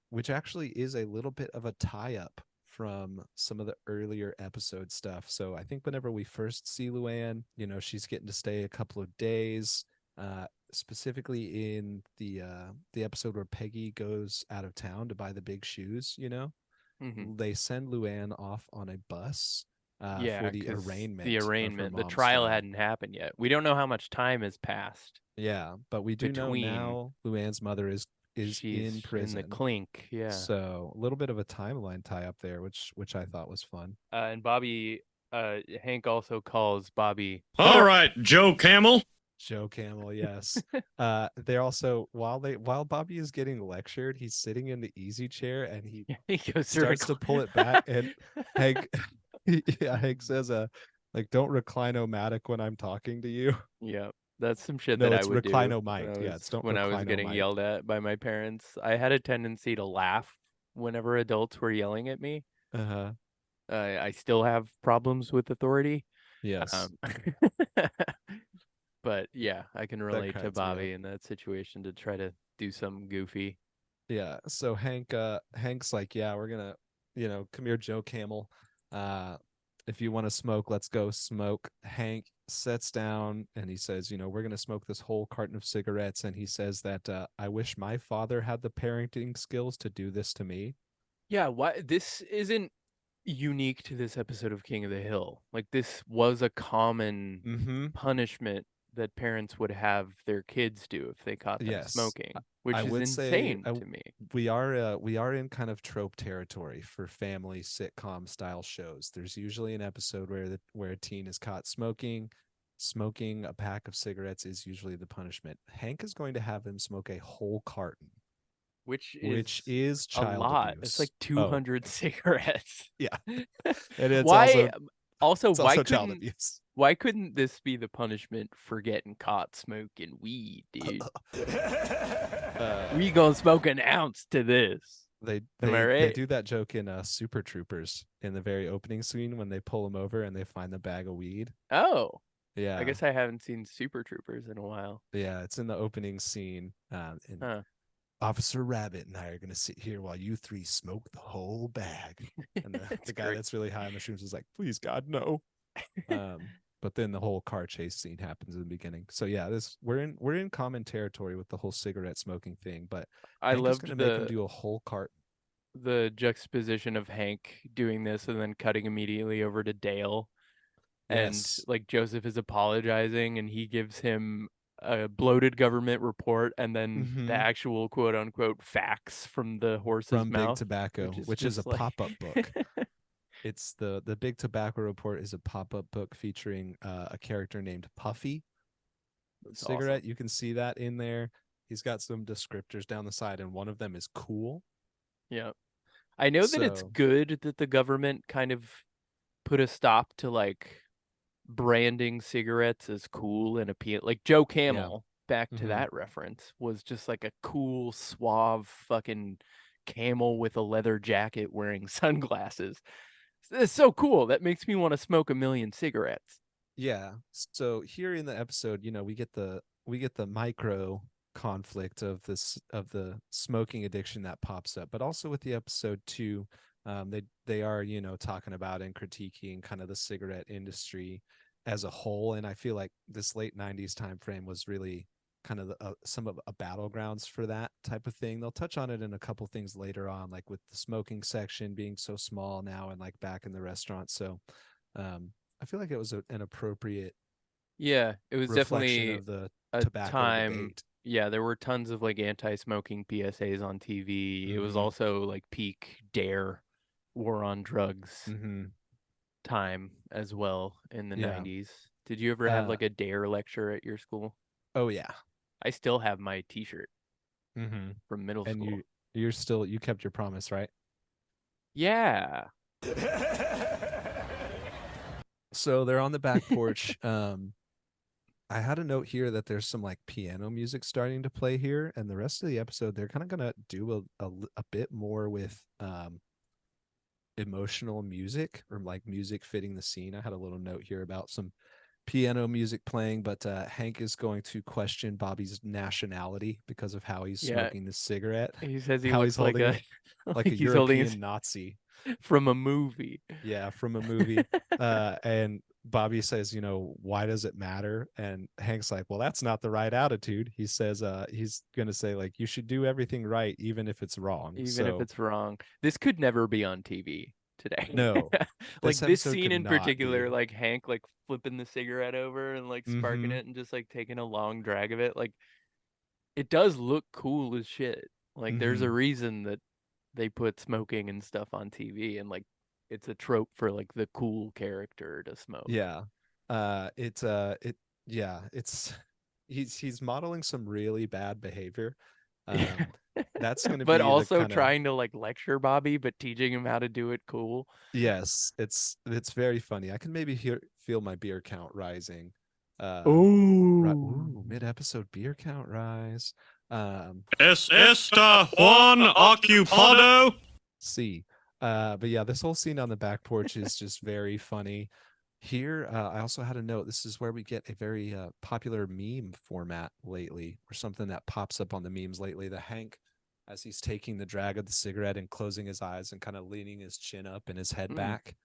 A: Which actually is a little bit of a tie-up from some of the earlier episode stuff. So I think whenever we first see Luann, she's getting to stay a couple of days. specifically in the episode where Peggy goes out of town to buy the big shoes, they send Luann off on a bus
B: Yeah,
A: for the
B: 'cause
A: arraignment.
B: the
A: of her
B: arraignment, the
A: mom's
B: trial
A: trial.
B: hadn't happened yet. We don't know how much time has passed.
A: Yeah, but we do know
B: between-
A: now Luann's mother is
B: She's
A: in prison.
B: in the clink, yeah.
A: So a little bit of a timeline tie up there, which I thought was fun.
B: And Bobby, Hank also calls Bobby.
C: All right, Joe Camel.
A: Joe Camel, yes. They're also while Bobby is getting lectured, he's sitting in the easy chair and he
B: He goes
A: starts to pull it back, and Hank, Hank says, like, don't recline-o-matic when I'm talking to you.
B: Yeah, that's some shit
A: No,
B: that
A: it's
B: I would do.
A: recline-o-mite. Yeah, it's don't
B: when I was getting
A: recline-o-mite.
B: yelled at by my parents. I had a tendency to laugh whenever adults were yelling at me.
A: Uh-huh.
B: I still have problems with authority.
A: Yes.
B: But yeah, I can relate to
A: cracks me
B: Bobby in that situation to try to do something goofy.
A: Yeah. So Hank's like, yeah, we're gonna, come here, Joe Camel. If you want to smoke, let's go smoke. Hank sits down and he says, we're gonna smoke this whole carton of cigarettes. And he says that I wish my father had the parenting skills to do this to me.
B: Yeah, why this isn't unique to this episode of King of the Hill. Like, this was a common punishment that parents would have their kids do if they caught them smoking, which
A: I
B: is
A: would
B: insane
A: say,
B: to me.
A: We are in kind of trope territory for family sitcom style shows. There's usually an episode where a teen is caught smoking. Smoking a pack of cigarettes is usually the punishment. Hank is going to have him smoke a whole carton, which is child
B: a lot.
A: abuse.
B: It's like 200 cigarettes.
A: Yeah, and it's
B: why
A: also
B: why
A: child
B: couldn't
A: abuse.
B: Why couldn't this be the punishment for getting caught smoking weed, dude? We gonna smoke an ounce to this.
A: They do that joke in Super Troopers in the very opening scene when they pull him over and they find the bag of weed.
B: Oh,
A: yeah.
B: I guess I haven't seen Super Troopers in a while.
A: Yeah, it's in the opening scene. And Officer Rabbit and I are gonna sit here while you three smoke the whole bag. And the guy that's really high on mushrooms is like, "Please, God, no." But then the whole car chase scene happens in the beginning. So yeah, we're in common territory with the whole cigarette smoking thing. But
B: I loved
A: gonna make him do a whole carton.
B: The juxtaposition of Hank doing this and then cutting immediately over to Dale. Yes. And like Joseph is apologizing and he gives him a bloated government report and then the actual quote unquote facts from the horse's mouth.
A: From Big Tobacco, which is a pop-up book. It's the Big Tobacco Report is a pop-up book featuring a character named Puffy. Cigarette, awesome. You can see that in there. He's got some descriptors down the side, and one of them is cool.
B: Yeah. I know that it's good that the government kind of put a stop to like branding cigarettes as cool and appealing. Like Joe Camel, back to that reference, was just like a cool, suave fucking camel with a leather jacket wearing sunglasses. It's so cool. That makes me want to smoke a million cigarettes.
A: Yeah. So here in the episode, we get the micro conflict of the smoking addiction that pops up, but also with the episode too, they are talking about and critiquing kind of the cigarette industry as a whole, and I feel like this late 90s time frame was really kind of some of a battlegrounds for that type of thing. They'll touch on it in a couple things later on, like with the smoking section being so small now and like back in the restaurant. So I feel like it was an appropriate
B: it was definitely
A: of the
B: a
A: tobacco
B: time
A: debate.
B: Yeah, there were tons of like anti-smoking PSAs on TV. It was also like peak DARE, war on drugs time as well in the 90s. Did you ever have like a DARE lecture at your school?
A: Oh yeah,
B: I still have my t-shirt from middle school.
A: And you kept your promise, right?
B: Yeah.
A: So they're on the back porch. I had a note here that there's some like piano music starting to play here, and the rest of the episode they're kind of gonna do a bit more with emotional music, or like music fitting the scene. I had a little note here about some piano music playing, but Hank is going to question Bobby's nationality because of how he's smoking the cigarette.
B: He says he looks like a
A: European Nazi
B: from a movie.
A: Yeah, from a movie. And Bobby says, why does it matter? And Hank's like, well, that's not the right attitude. He says, he's gonna say like, you should do everything right, even if it's wrong.
B: Even if
A: So
B: it's wrong. This could never be on TV today.
A: no,
B: Like
A: this
B: this
A: episode
B: scene
A: could
B: in
A: not
B: particular,
A: be.
B: like Hank like flipping the cigarette over and like sparking
A: Mhm.
B: it and just like taking a long drag of it. Like it does look cool as shit. Like there's a
A: Mhm.
B: reason that they put smoking and stuff on TV, and like it's a trope for like the cool character to smoke.
A: Yeah. Yeah, it's he's modeling some really bad behavior. Um, that's gonna
B: But
A: be the
B: also
A: kind of
B: trying to like lecture Bobby, but teaching him how to do it cool.
A: yes, it's very funny. I can maybe feel my beer count rising.
B: Ooh.
A: Ooh, mid-episode beer count rise.
C: Es esta Juan ocupado?
A: See. But yeah, this whole scene on the back porch is just very funny. Here, I also had a note. This is where we get a very popular meme format lately, or something that pops up on the memes lately. The Hank, as he's taking the drag of the cigarette and closing his eyes and kind of leaning his chin up and his head back.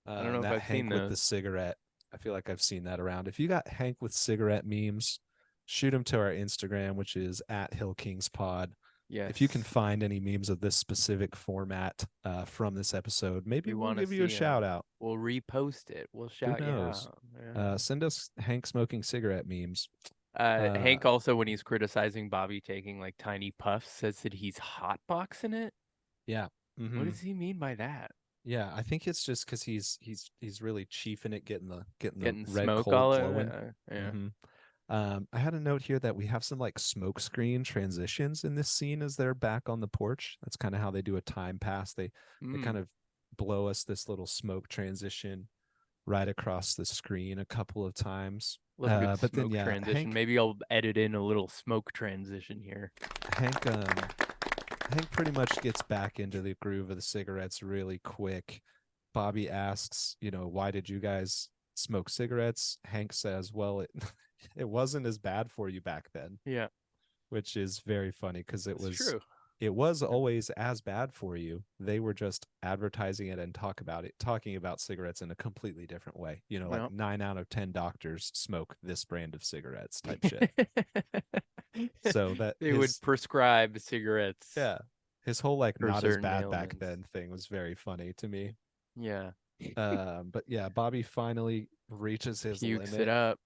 B: I don't know
A: And
B: if
A: that
B: I've seen
A: Hank with the
B: those.
A: cigarette. I feel like I've seen that around. If you got Hank with cigarette memes, shoot them to our Instagram, which is at hillkingspod.
B: Yes.
A: If you can find any memes of this specific format from this episode, maybe
B: we
A: we'll
B: want to
A: give you a
B: see 'em.
A: shout out.
B: We'll repost it. We'll
A: Who
B: shout you
A: knows?
B: out. Yeah.
A: Send us Hank smoking cigarette memes.
B: Hank also, when he's criticizing Bobby taking like tiny puffs, says that he's hotboxing it.
A: Yeah.
B: What
A: Mhm.
B: does he mean by that?
A: Yeah, I think it's just because he's really chiefing it, getting the
B: Getting
A: red
B: smoke
A: coal
B: all
A: glowing.
B: over? Yeah.
A: Mhm. I had a note here that we have some like smoke screen transitions in this scene as they're back on the porch. That's kind of how they do a time pass. They kind of blow us this little smoke transition right across the screen a couple of times.
B: Love a good
A: But then
B: smoke
A: yeah,
B: transition.
A: Hank
B: Maybe I'll edit in a little smoke transition here.
A: Hank Hank pretty much gets back into the groove of the cigarettes really quick. Bobby asks, why did you guys smoke cigarettes? Hank says, well, it it wasn't as bad for you back then.
B: Yeah,
A: Which is very funny because
B: it's true.
A: it was always as bad for you. They were just advertising it and talking about cigarettes in a completely different way. Like 9 out of 10 doctors smoke this brand of cigarettes type shit. So that
B: they would prescribe cigarettes.
A: Yeah. His whole like
B: for
A: not as
B: certain
A: bad back
B: ailments.
A: then thing was very funny to me.
B: Yeah,
A: But yeah, Bobby finally reaches his
B: pukes
A: limit.
B: it up.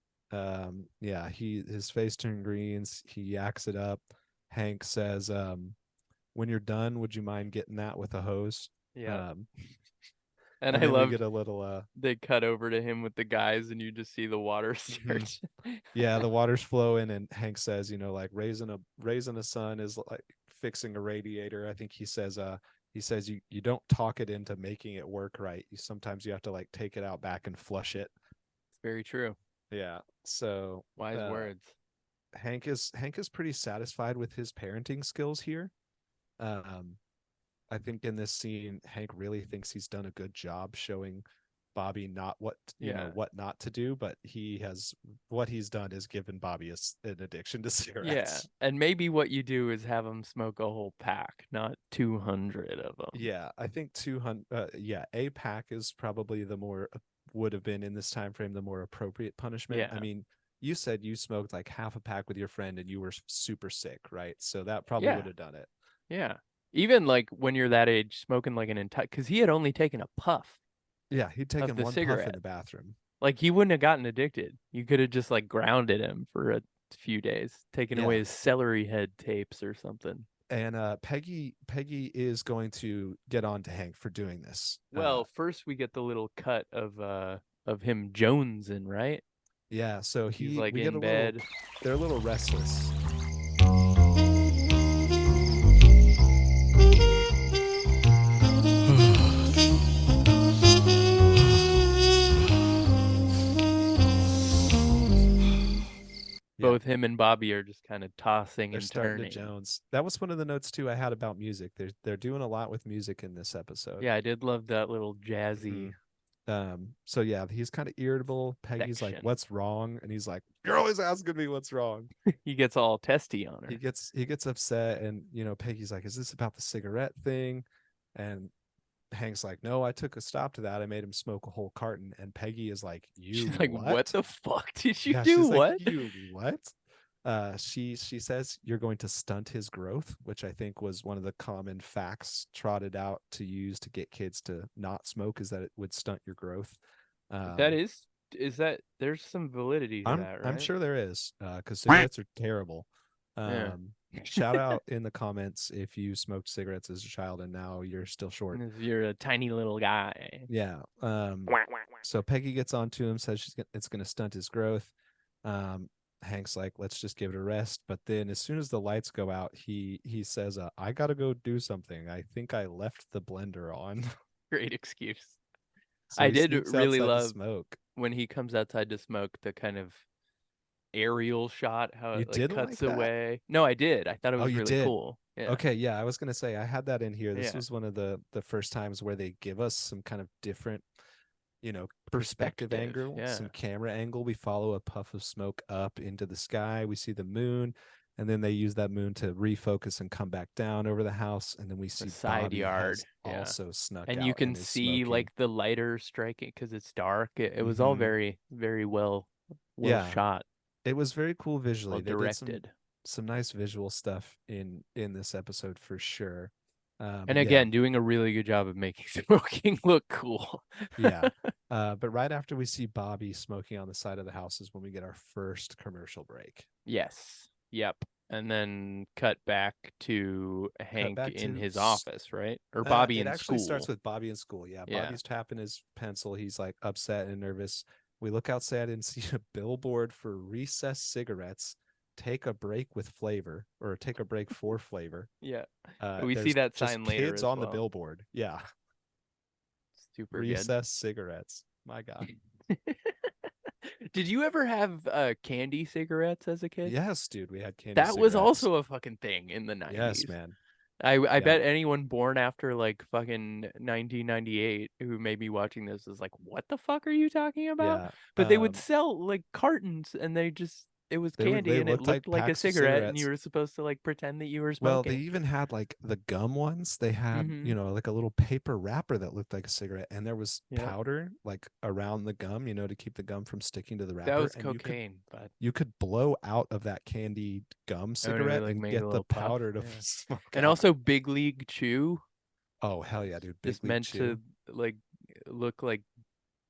A: Yeah, his face turned greens. He yaks it up. Hank says, when you're done, would you mind getting that with a hose?
B: Yeah.
A: And
B: I
A: then we
B: love
A: get a little
B: they cut over to him with the guys and you just see the water start.
A: yeah, the water's flowing and Hank says, like raising a son is like fixing a radiator. I think he says you don't talk it into making it work right. Sometimes you have to like take it out back and flush it.
B: It's very true.
A: Yeah. So
B: wise words.
A: Hank is pretty satisfied with his parenting skills here. I think in this scene, Hank really thinks he's done a good job showing Bobby not what not to do, but what he's done is given Bobby an addiction to cigarettes.
B: Yeah, and maybe what you do is have him smoke a whole pack, not 200 of them.
A: Yeah, I think 200. A pack is probably would have been in this time frame the more appropriate punishment.
B: Yeah.
A: I mean, you said you smoked like half a pack with your friend and you were super sick, right? So that probably would have done it.
B: Yeah. Even like when you're that age, smoking like an entire, because he had only taken a puff.
A: Yeah, he'd taken
B: the
A: one
B: cigarette.
A: puff in the bathroom.
B: Like he wouldn't have gotten addicted. You could have just like grounded him for a few days, taken away his celery head tapes or something.
A: And Peggy is going to get on to Hank for doing this.
B: Well, first we get the little cut of him jonesing, right?
A: Yeah, so
B: he's like
A: we
B: in
A: get
B: bed.
A: They're a little restless.
B: Both him and Bobby are just kind of tossing
A: They're
B: and
A: starting
B: turning.
A: to Jones. That was one of the notes too I had about music. They're doing a lot with music in this episode.
B: Yeah, I did love that little jazzy.
A: So yeah, he's kind of irritable. Peggy's like, "What's wrong?" And he's like, "You're always asking me what's wrong."
B: He gets all testy on her.
A: He gets upset, and Peggy's like, "Is this about the cigarette thing?" And Hank's like, no, I took a stop to that. I made him smoke a whole carton. And Peggy is like, you
B: She's like, what the fuck did you
A: Yeah,
B: do?
A: she's
B: What?
A: like, you what? She says you're going to stunt his growth, which I think was one of the common facts trotted out to use to get kids to not smoke, is that it would stunt your growth.
B: That is that there's some validity to that, right?
A: I'm sure there is, because cigarettes are terrible.
B: Yeah.
A: Shout out in the comments if you smoked cigarettes as a child and now you're still short.
B: If you're a tiny little guy.
A: Yeah. So Peggy gets onto him, says it's going to stunt his growth. Hank's like, let's just give it a rest. But then as soon as the lights go out, he says, I gotta go do something. I think I left the blender on.
B: Great excuse.
A: So
B: I
A: he
B: did
A: sneaks
B: really
A: outside to
B: love
A: smoke.
B: when he comes outside to smoke, the kind of aerial shot, how
A: You
B: it like
A: didn't
B: cuts
A: like that?
B: away. No, I did. I thought it
A: Oh,
B: was
A: you
B: really
A: did?
B: cool. Yeah.
A: Okay, yeah, I was gonna say I had that in here. This
B: Yeah.
A: was one of the first times where they give us some kind of different, perspective angle,
B: Yeah.
A: some camera angle. We follow a puff of smoke up into the sky. We see the moon, and then they use that moon to refocus and come back down over the house. And then we see
B: The side
A: Bobby
B: yard.
A: has
B: Yeah.
A: also snuck
B: And
A: out
B: you can
A: and is
B: see
A: smoking.
B: like the lighter striking because it's dark. It was all very, very well
A: Yeah.
B: shot.
A: It was very cool visually.
B: Well
A: They
B: directed.
A: did some nice visual stuff in this episode for sure.
B: And again, doing a really good job of making smoking look cool.
A: Yeah. But right after we see Bobby smoking on the side of the house is when we get our first commercial break.
B: Yes. Yep. And then cut back to Hank
A: back
B: in
A: to
B: his office, right? Or Bobby in
A: It actually
B: school.
A: starts with Bobby in school. Yeah. Bobby's tapping his pencil. He's like upset and nervous. We look outside and see a billboard for recess cigarettes. Take a break with flavor, or take a break for flavor.
B: Yeah. We see
A: There's
B: that
A: just
B: sign later
A: kids
B: as
A: on the
B: well.
A: billboard. Yeah.
B: Super
A: Recess cigarettes. My God.
B: good. Did you ever have candy cigarettes as a kid?
A: Yes, dude. We had candy
B: That
A: cigarettes.
B: was also a fucking thing in the 90s.
A: Yes, man.
B: I bet anyone born after like fucking 1998 who may be watching this is like, what the fuck are you talking about?
A: Yeah.
B: But they would sell like cartons and it was candy and it looked like a
A: packs of
B: cigarette and
A: cigarettes.
B: you were supposed to like pretend that you were
A: Well,
B: smoking.
A: they even had like the gum ones. They had, like a little paper wrapper that looked like a cigarette, and there was powder like around the gum, to keep the gum from sticking to the wrapper.
B: That was
A: and
B: cocaine, but
A: you could blow out of that candy gum cigarette
B: like,
A: and
B: make
A: get
B: a
A: the
B: little puff.
A: powder to smoke
B: and
A: out.
B: also Big League Chew.
A: Oh hell yeah, dude! Big
B: Just
A: League
B: meant
A: Chew.
B: to like look like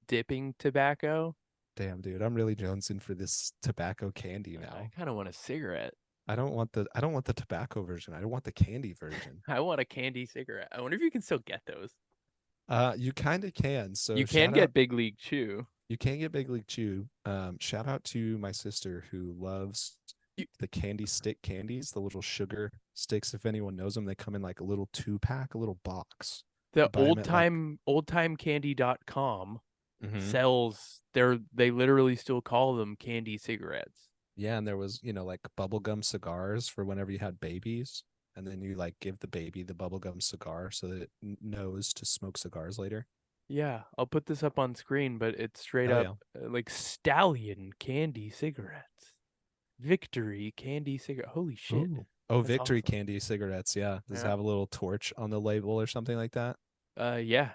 B: dipping tobacco.
A: Damn, dude, I'm really jonesing for this tobacco candy now.
B: I kind of want a cigarette.
A: I don't want the tobacco version. I don't want the candy version.
B: I want a candy cigarette. I wonder if you can still get those.
A: You kind of can. So
B: you can get Big League Chew.
A: You can get Big League Chew. Shout out to my sister who loves the candy stick candies, the little sugar sticks. If anyone knows them, they come in like a little 2-pack, a little box.
B: The oldtimecandy.com sells they literally still call them candy cigarettes.
A: Yeah, and there was, like bubblegum cigars for whenever you had babies, and then you like give the baby the bubblegum cigar so that it knows to smoke cigars later.
B: Yeah, I'll put this up on screen, but it's straight up like Stallion candy cigarettes. Victory candy cigarette. Holy shit.
A: Ooh. Oh,
B: That's
A: Victory
B: awesome.
A: candy cigarettes, Does it have a little torch on the label or something like that?
B: Yeah.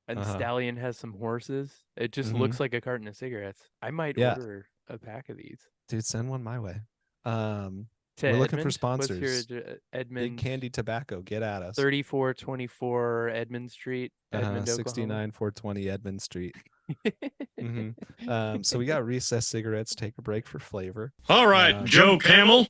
B: And Stallion has some horses. It just looks like a carton of cigarettes. I might order a pack of these.
A: Dude, send one my way.
B: To
A: we're looking
B: Edmund?
A: for sponsors.
B: What's your Edmund?
A: Big Candy Tobacco, get at us.
B: 3424 Edmund Street, Edmond,
A: 69420 Edmund Street. So we got recess cigarettes. Take a break for flavor.
C: All right, Joe Camel.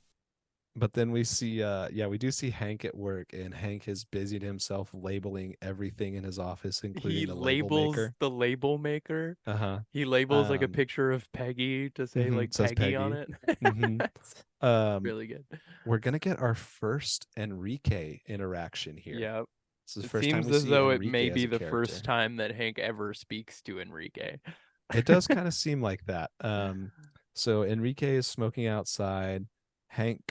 A: But then we see, we do see Hank at work, and Hank has busied himself labeling everything in his office, including the label maker.
B: The label maker.
A: Uh-huh.
B: He labels like a picture of Peggy to say like Peggy on it. Really good.
A: We're gonna get our first Enrique interaction here.
B: Yeah.
A: This is the
B: It
A: first
B: seems
A: time we
B: as
A: see
B: though
A: Enrique
B: it may be
A: as a
B: the
A: character.
B: first time that Hank ever speaks to Enrique.
A: It does kind of seem like that. So Enrique is smoking outside. Hank,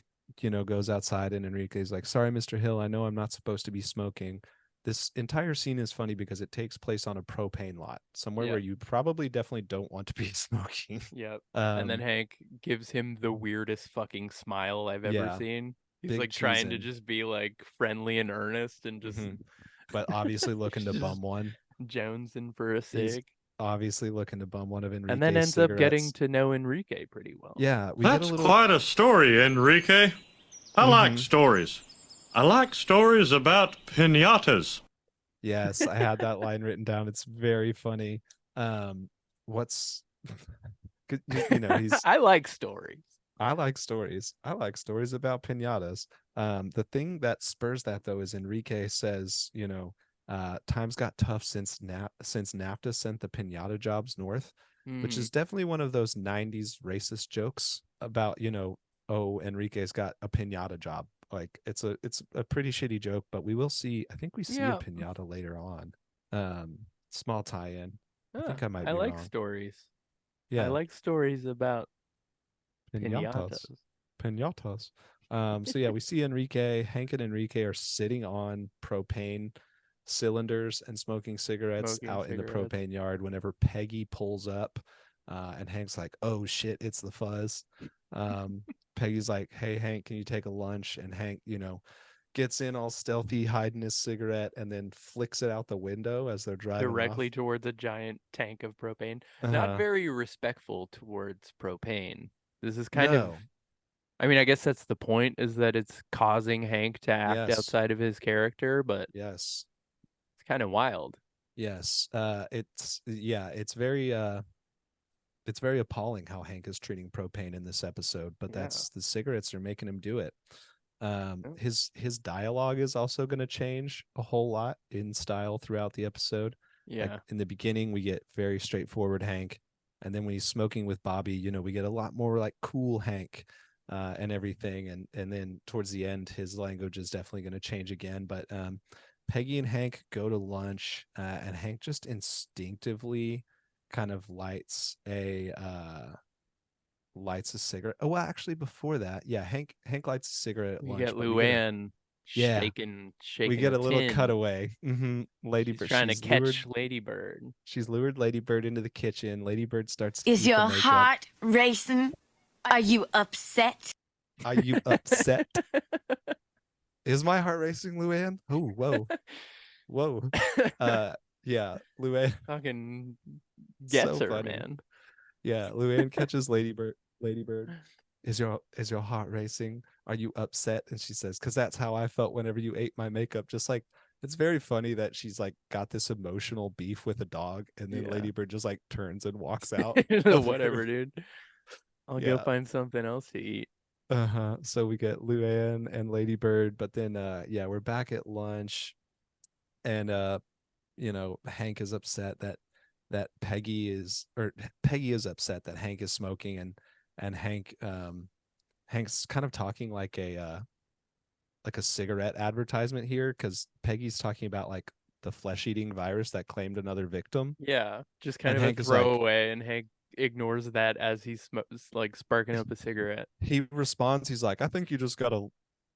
A: goes outside, and Enrique's like, "Sorry, Mr. Hill, I know I'm not supposed to be smoking." This entire scene is funny because it takes place on a propane lot, somewhere where you probably definitely don't want to be smoking.
B: Yep. And then Hank gives him the weirdest fucking smile I've ever seen. He's like trying to just be like friendly and earnest and just
A: but obviously looking to bum one.
B: Jonesing for a
A: He's
B: cig.
A: obviously looking to bum one of Enrique's
B: And then ends
A: cigarettes.
B: up getting to know Enrique pretty well.
A: Yeah, we get a
C: That's
A: little.
C: quite a story, Enrique. I like stories. I like stories about pinatas.
A: Yes, I had that line written down. It's very funny. What's he's
B: I like stories.
A: I like stories. I like stories about pinatas. The thing that spurs that though is Enrique says, times got tough since NAFTA sent the pinata jobs north, which is definitely one of those 90s racist jokes about, oh, Enrique's got a pinata job. Like it's a pretty shitty joke, but we will see. I think we see a pinata later on. Small tie-in. I think I might be
B: like
A: wrong.
B: stories.
A: Yeah,
B: I like stories about
A: pinatas.
B: pinatas.
A: So yeah, we see Hank and Enrique are sitting on propane cylinders and smoking cigarettes out in the propane yard whenever Peggy pulls up, and Hank's like, oh shit, it's the fuzz. Peggy's like, hey Hank, can you take a lunch? And Hank, gets in all stealthy, hiding his cigarette, and then flicks it out the window as they're driving
B: directly
A: off.
B: towards a giant tank of propane. Not very respectful towards propane. This is kind of, I mean, I guess that's the point, is that it's causing Hank to act outside of his character, but
A: yes,
B: it's kind of wild.
A: Yes. It's very appalling how Hank is treating propane in this episode, but that's the cigarettes are making him do it. His dialogue is also going to change a whole lot in style throughout the episode. Like in the beginning, we get very straightforward Hank, and then when he's smoking with Bobby, we get a lot more like cool Hank, and everything. And then towards the end, his language is definitely going to change again. But Peggy and Hank go to lunch, and Hank just instinctively kind of lights a cigarette. Oh, well, actually, before that, Hank lights a cigarette at lunch.
B: You get Luann shaking.
A: We get a little
B: tin.
A: cutaway. Ladybird.
B: She's trying to catch Ladybird.
A: She's lured Ladybird into the kitchen. Ladybird starts to
E: Is
A: eat
E: your
A: the makeup.
E: heart racing? Are you upset?
A: Are you upset? Is my heart racing, Luann? Oh, whoa. Yeah, Luann
B: fucking gets her, funny. Man.
A: Yeah, Luann catches Ladybird. Is your heart racing? Are you upset? And she says, because that's how I felt whenever you ate my makeup. Just like, it's very funny that she's like got this emotional beef with a dog, and then Ladybird just like turns and walks out.
B: Whatever, dude. I'll go find something else to eat.
A: So we get Luann and Ladybird, but then we're back at lunch, and Hank is upset that Peggy is upset that Hank is smoking, and Hank's kind of talking like a cigarette advertisement here, because Peggy's talking about like the flesh-eating virus that claimed another victim.
B: Yeah, just kind of a throwaway, and Hank ignores that as he's like sparking up a cigarette.
A: He responds, he's like, I think you just gotta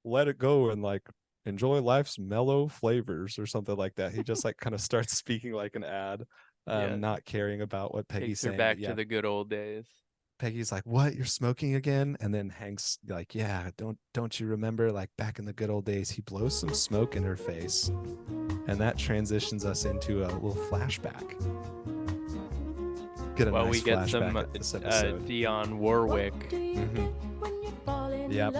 A: let it go and like enjoy life's mellow flavors or something like that. He just like kind of starts speaking like an ad, not caring about what Peggy's saying.
B: Takes her back to the good old days.
A: Peggy's like, what, you're smoking again? And then Hank's like, yeah, don't you remember, like back in the good old days? He blows some smoke in her face, and that transitions us into a little flashback. Get a nice
B: we get
A: flashback
B: some
A: episode.
B: Dionne Warwick.
A: Yep.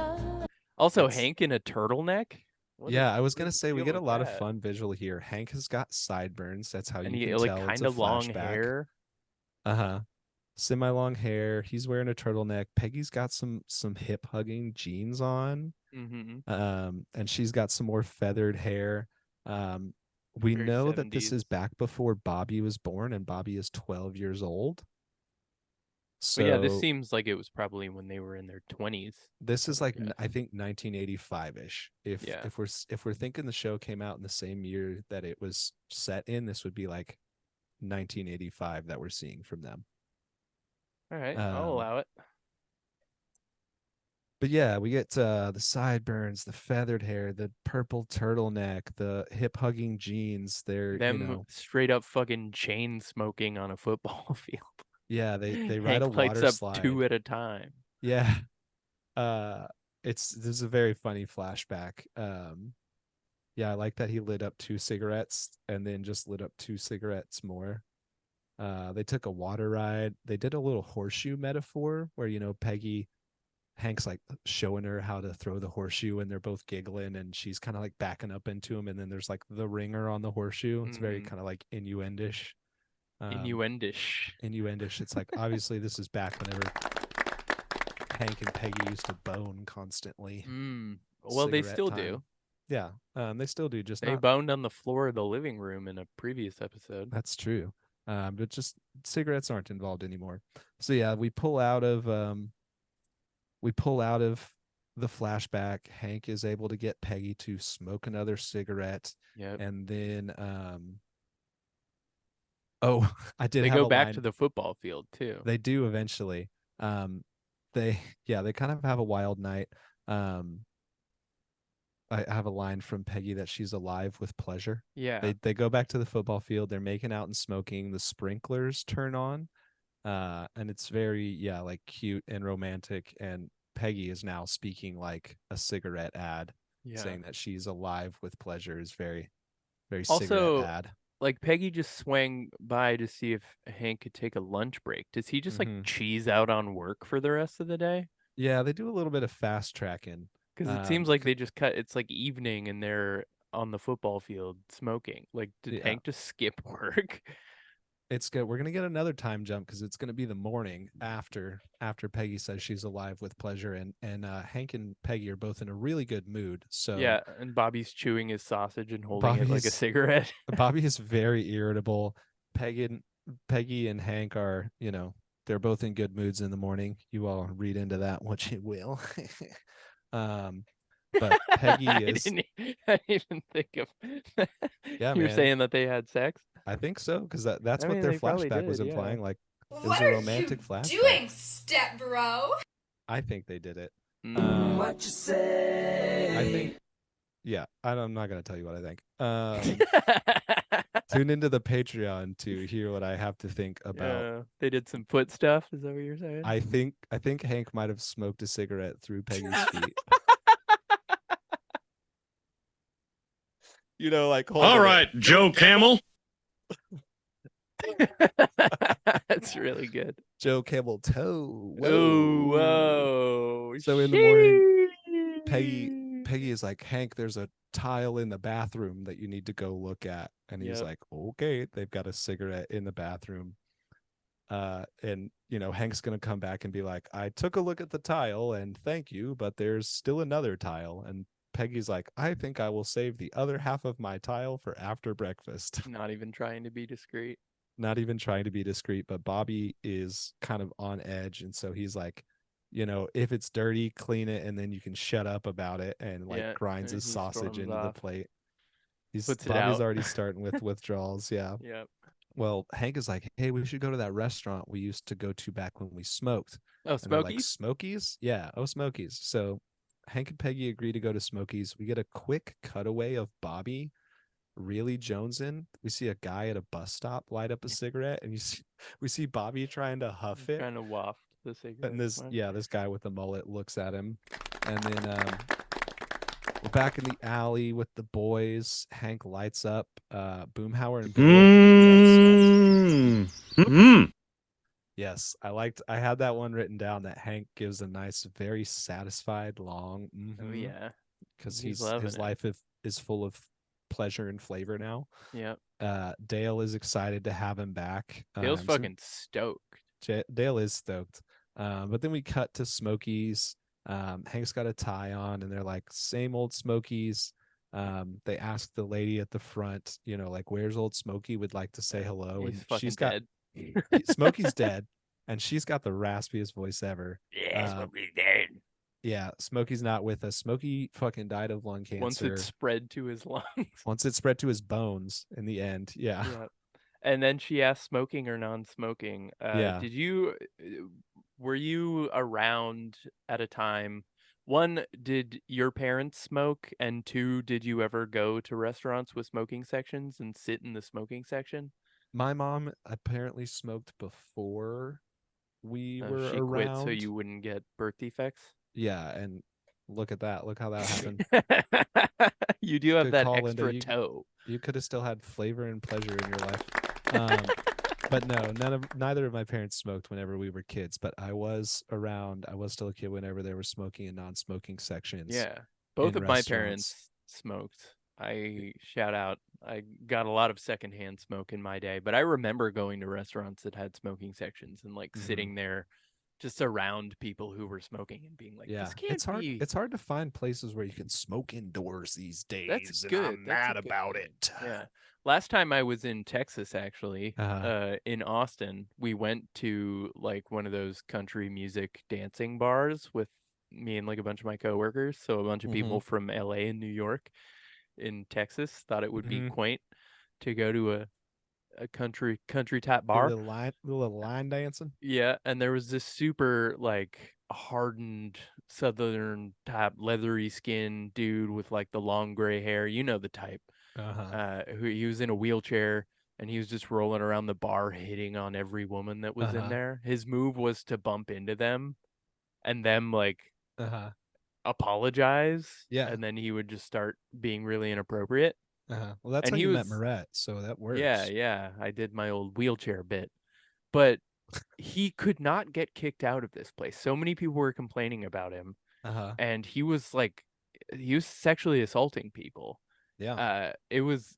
B: Also, Hank in a turtleneck.
A: I was gonna say we get a lot of fun visual here. Hank has got sideburns. That's how you can tell
B: kind
A: it's a
B: of long
A: flashback.
B: hair.
A: Semi-long hair. He's wearing a turtleneck. Peggy's got some hip hugging jeans on. And she's got some more feathered hair. We know that this is back before Bobby was born, and Bobby is 12 years old. So
B: this seems like it was probably when they were in their 20s.
A: This is like I think 1985-ish. If we're thinking the show came out in the same year that it was set in, this would be like 1985 that we're seeing from them.
B: All right, I'll allow it.
A: But yeah, we get the sideburns, the feathered hair, the purple turtleneck, the hip hugging jeans. They're
B: straight up fucking chain smoking on a football field.
A: Yeah, they ride a water slide
B: 2 at a time.
A: Yeah. This is a very funny flashback. Yeah, I like that he lit up 2 cigarettes and then just lit up 2 cigarettes more. They took a water ride. They did a little horseshoe metaphor where, Hank's like showing her how to throw the horseshoe and they're both giggling and she's kind of like backing up into him. And then there's like the ringer on the horseshoe. It's very kind of like innuendish. Innuendish. It's like, obviously this is back whenever Hank and Peggy used to bone constantly.
B: Well, they
A: Cigarette
B: still
A: time.
B: do.
A: Yeah, they still do. Just
B: They
A: not.
B: boned on the floor of the living room in a previous episode.
A: That's true. But just cigarettes aren't involved anymore. So yeah, we pull out of the flashback. Hank is able to get Peggy to smoke another cigarette.
B: Yep.
A: And then oh, I did
B: They
A: have
B: go
A: a
B: back
A: line.
B: to the football field too.
A: They do eventually. They kind of have a wild night. I have a line from Peggy that she's alive with pleasure.
B: Yeah.
A: They go back to the football field. They're making out and smoking. The sprinklers turn on. And it's very, like cute and romantic. And Peggy is now speaking like a cigarette ad, saying that she's alive with pleasure is very, very cigarette ad.
B: Like Peggy just swang by to see if Hank could take a lunch break. Does he just like cheese out on work for the rest of the day?
A: Yeah, they do a little bit of fast tracking.
B: Because it seems like they just it's like evening and they're on the football field smoking. Like, did Hank just skip work?
A: It's good. We're gonna get another time jump because it's gonna be the morning after Peggy says she's alive with pleasure, and Hank and Peggy are both in a really good mood. So
B: yeah, and Bobby's chewing his sausage and holding it like a cigarette.
A: Bobby is very irritable. Peggy and Hank are, they're both in good moods in the morning. You all read into that what you will. But Peggy is.
B: I didn't even think of.
A: Yeah,
B: You're
A: man.
B: saying that they had sex?
A: I think so, because that's what their flashback was implying. Like, it was a romantic flashback.
F: What are you doing, step bro?
A: I think they did it.
F: What you say?
A: I think. Yeah, I'm not gonna tell you what I think. Tune into the Patreon to hear what I have to think about.
B: They did some foot stuff. Is that what you're saying?
A: I think Hank might have smoked a cigarette through Peggy's feet.
C: All right, Joe Camel.
B: That's really good.
A: Joe Camel toe.
B: Whoa.
A: So in the morning, Peggy is like, Hank, there's a tile in the bathroom that you need to go look at. And he's like, okay. They've got a cigarette in the bathroom. And Hank's gonna come back and be like, I took a look at the tile and thank you, but there's still another tile. And Peggy's like, I think I will save the other half of my tile for after breakfast.
B: Not even trying to be discreet.
A: But Bobby is kind of on edge. And so he's like, if it's dirty, clean it, and then you can shut up about it, and grinds his sausage into the plate. Bobby's already starting with withdrawals. Yeah.
B: Yep.
A: Well, Hank is like, hey, we should go to that restaurant we used to go to back when we smoked.
B: Oh, Smokies?
A: Like, Smokies? Yeah. Oh, Smokies. So Hank and Peggy agree to go to Smokies. We get a quick cutaway of Bobby really jonesing. We see a guy at a bus stop light up a cigarette, and we see Bobby trying to huff it.
B: Trying to waft the cigarette.
A: And this guy with the mullet looks at him. And then we're back in the alley with the boys. Hank lights up Boomhauer and Yes, I had that one written down, that Hank gives a nice, very satisfied long.
B: Oh yeah,
A: because his life is full of pleasure and flavor now.
B: Yep.
A: Dale is excited to have him back.
B: Dale's fucking stoked.
A: Dale is stoked. But then we cut to Smokies. Hank's got a tie on, and they're like, same old Smokies. They ask the lady at the front, like, where's old Smokey? Would like to say hello.
B: He's
A: and she's
B: dead.
A: Smokey's dead, and she's got the raspiest voice ever.
B: Yeah, Smokey's dead.
A: Yeah, Smokey's not with us. Smokey fucking died of lung cancer.
B: Once it spread to his lungs.
A: Once it spread to his bones in the end. Yeah.
B: And then she asked smoking or non-smoking. Were you around at a time? One, did your parents smoke? And two, did you ever go to restaurants with smoking sections and sit in the smoking section?
A: My mom apparently smoked before we were
B: she
A: around.
B: Quit so you wouldn't get birth defects?
A: Yeah, and look at that. Look how that happened.
B: You do have
A: Good
B: that
A: call, Linda.
B: extra toe.
A: You could have still had flavor and pleasure in your life. But no, neither of my parents smoked whenever we were kids, but I was around. I was still a kid whenever they were smoking in non-smoking sections.
B: Yeah. Both
A: in
B: of my
A: restaurants.
B: parents smoked. Shout out. I got a lot of secondhand smoke in my day, but I remember going to restaurants that had smoking sections and like sitting there just around people who were smoking and being like,
A: Yeah,
B: this can't
A: it's hard.
B: be.
A: It's hard to find places where you can smoke indoors these days,
B: That's
A: and
B: good.
A: I'm
B: That's a
A: mad
B: good
A: about
B: thing.
A: it.
B: Yeah. Last time I was in Texas, actually,
A: Uh-huh.
B: in Austin, we went to like one of those country music dancing bars with me and like a bunch of my coworkers. So a bunch of people from LA and New York in Texas thought it would be quaint to go to a country type
A: A
B: bar.
A: little line dancing.
B: Yeah, and there was this super like hardened southern type leathery skin dude with like the long gray hair. You know the type. Who he was in a wheelchair and he was just rolling around the bar hitting on every woman that was in there. His move was to bump into them and them like apologize.
A: Yeah.
B: And then he would just start being really inappropriate.
A: Well, that's
B: And
A: how
B: he
A: you
B: was
A: met Moret, so that works.
B: yeah. I did my old wheelchair bit. But he could not get kicked out of this place. So many people were complaining about him. And he was sexually assaulting people.
A: Yeah.
B: He was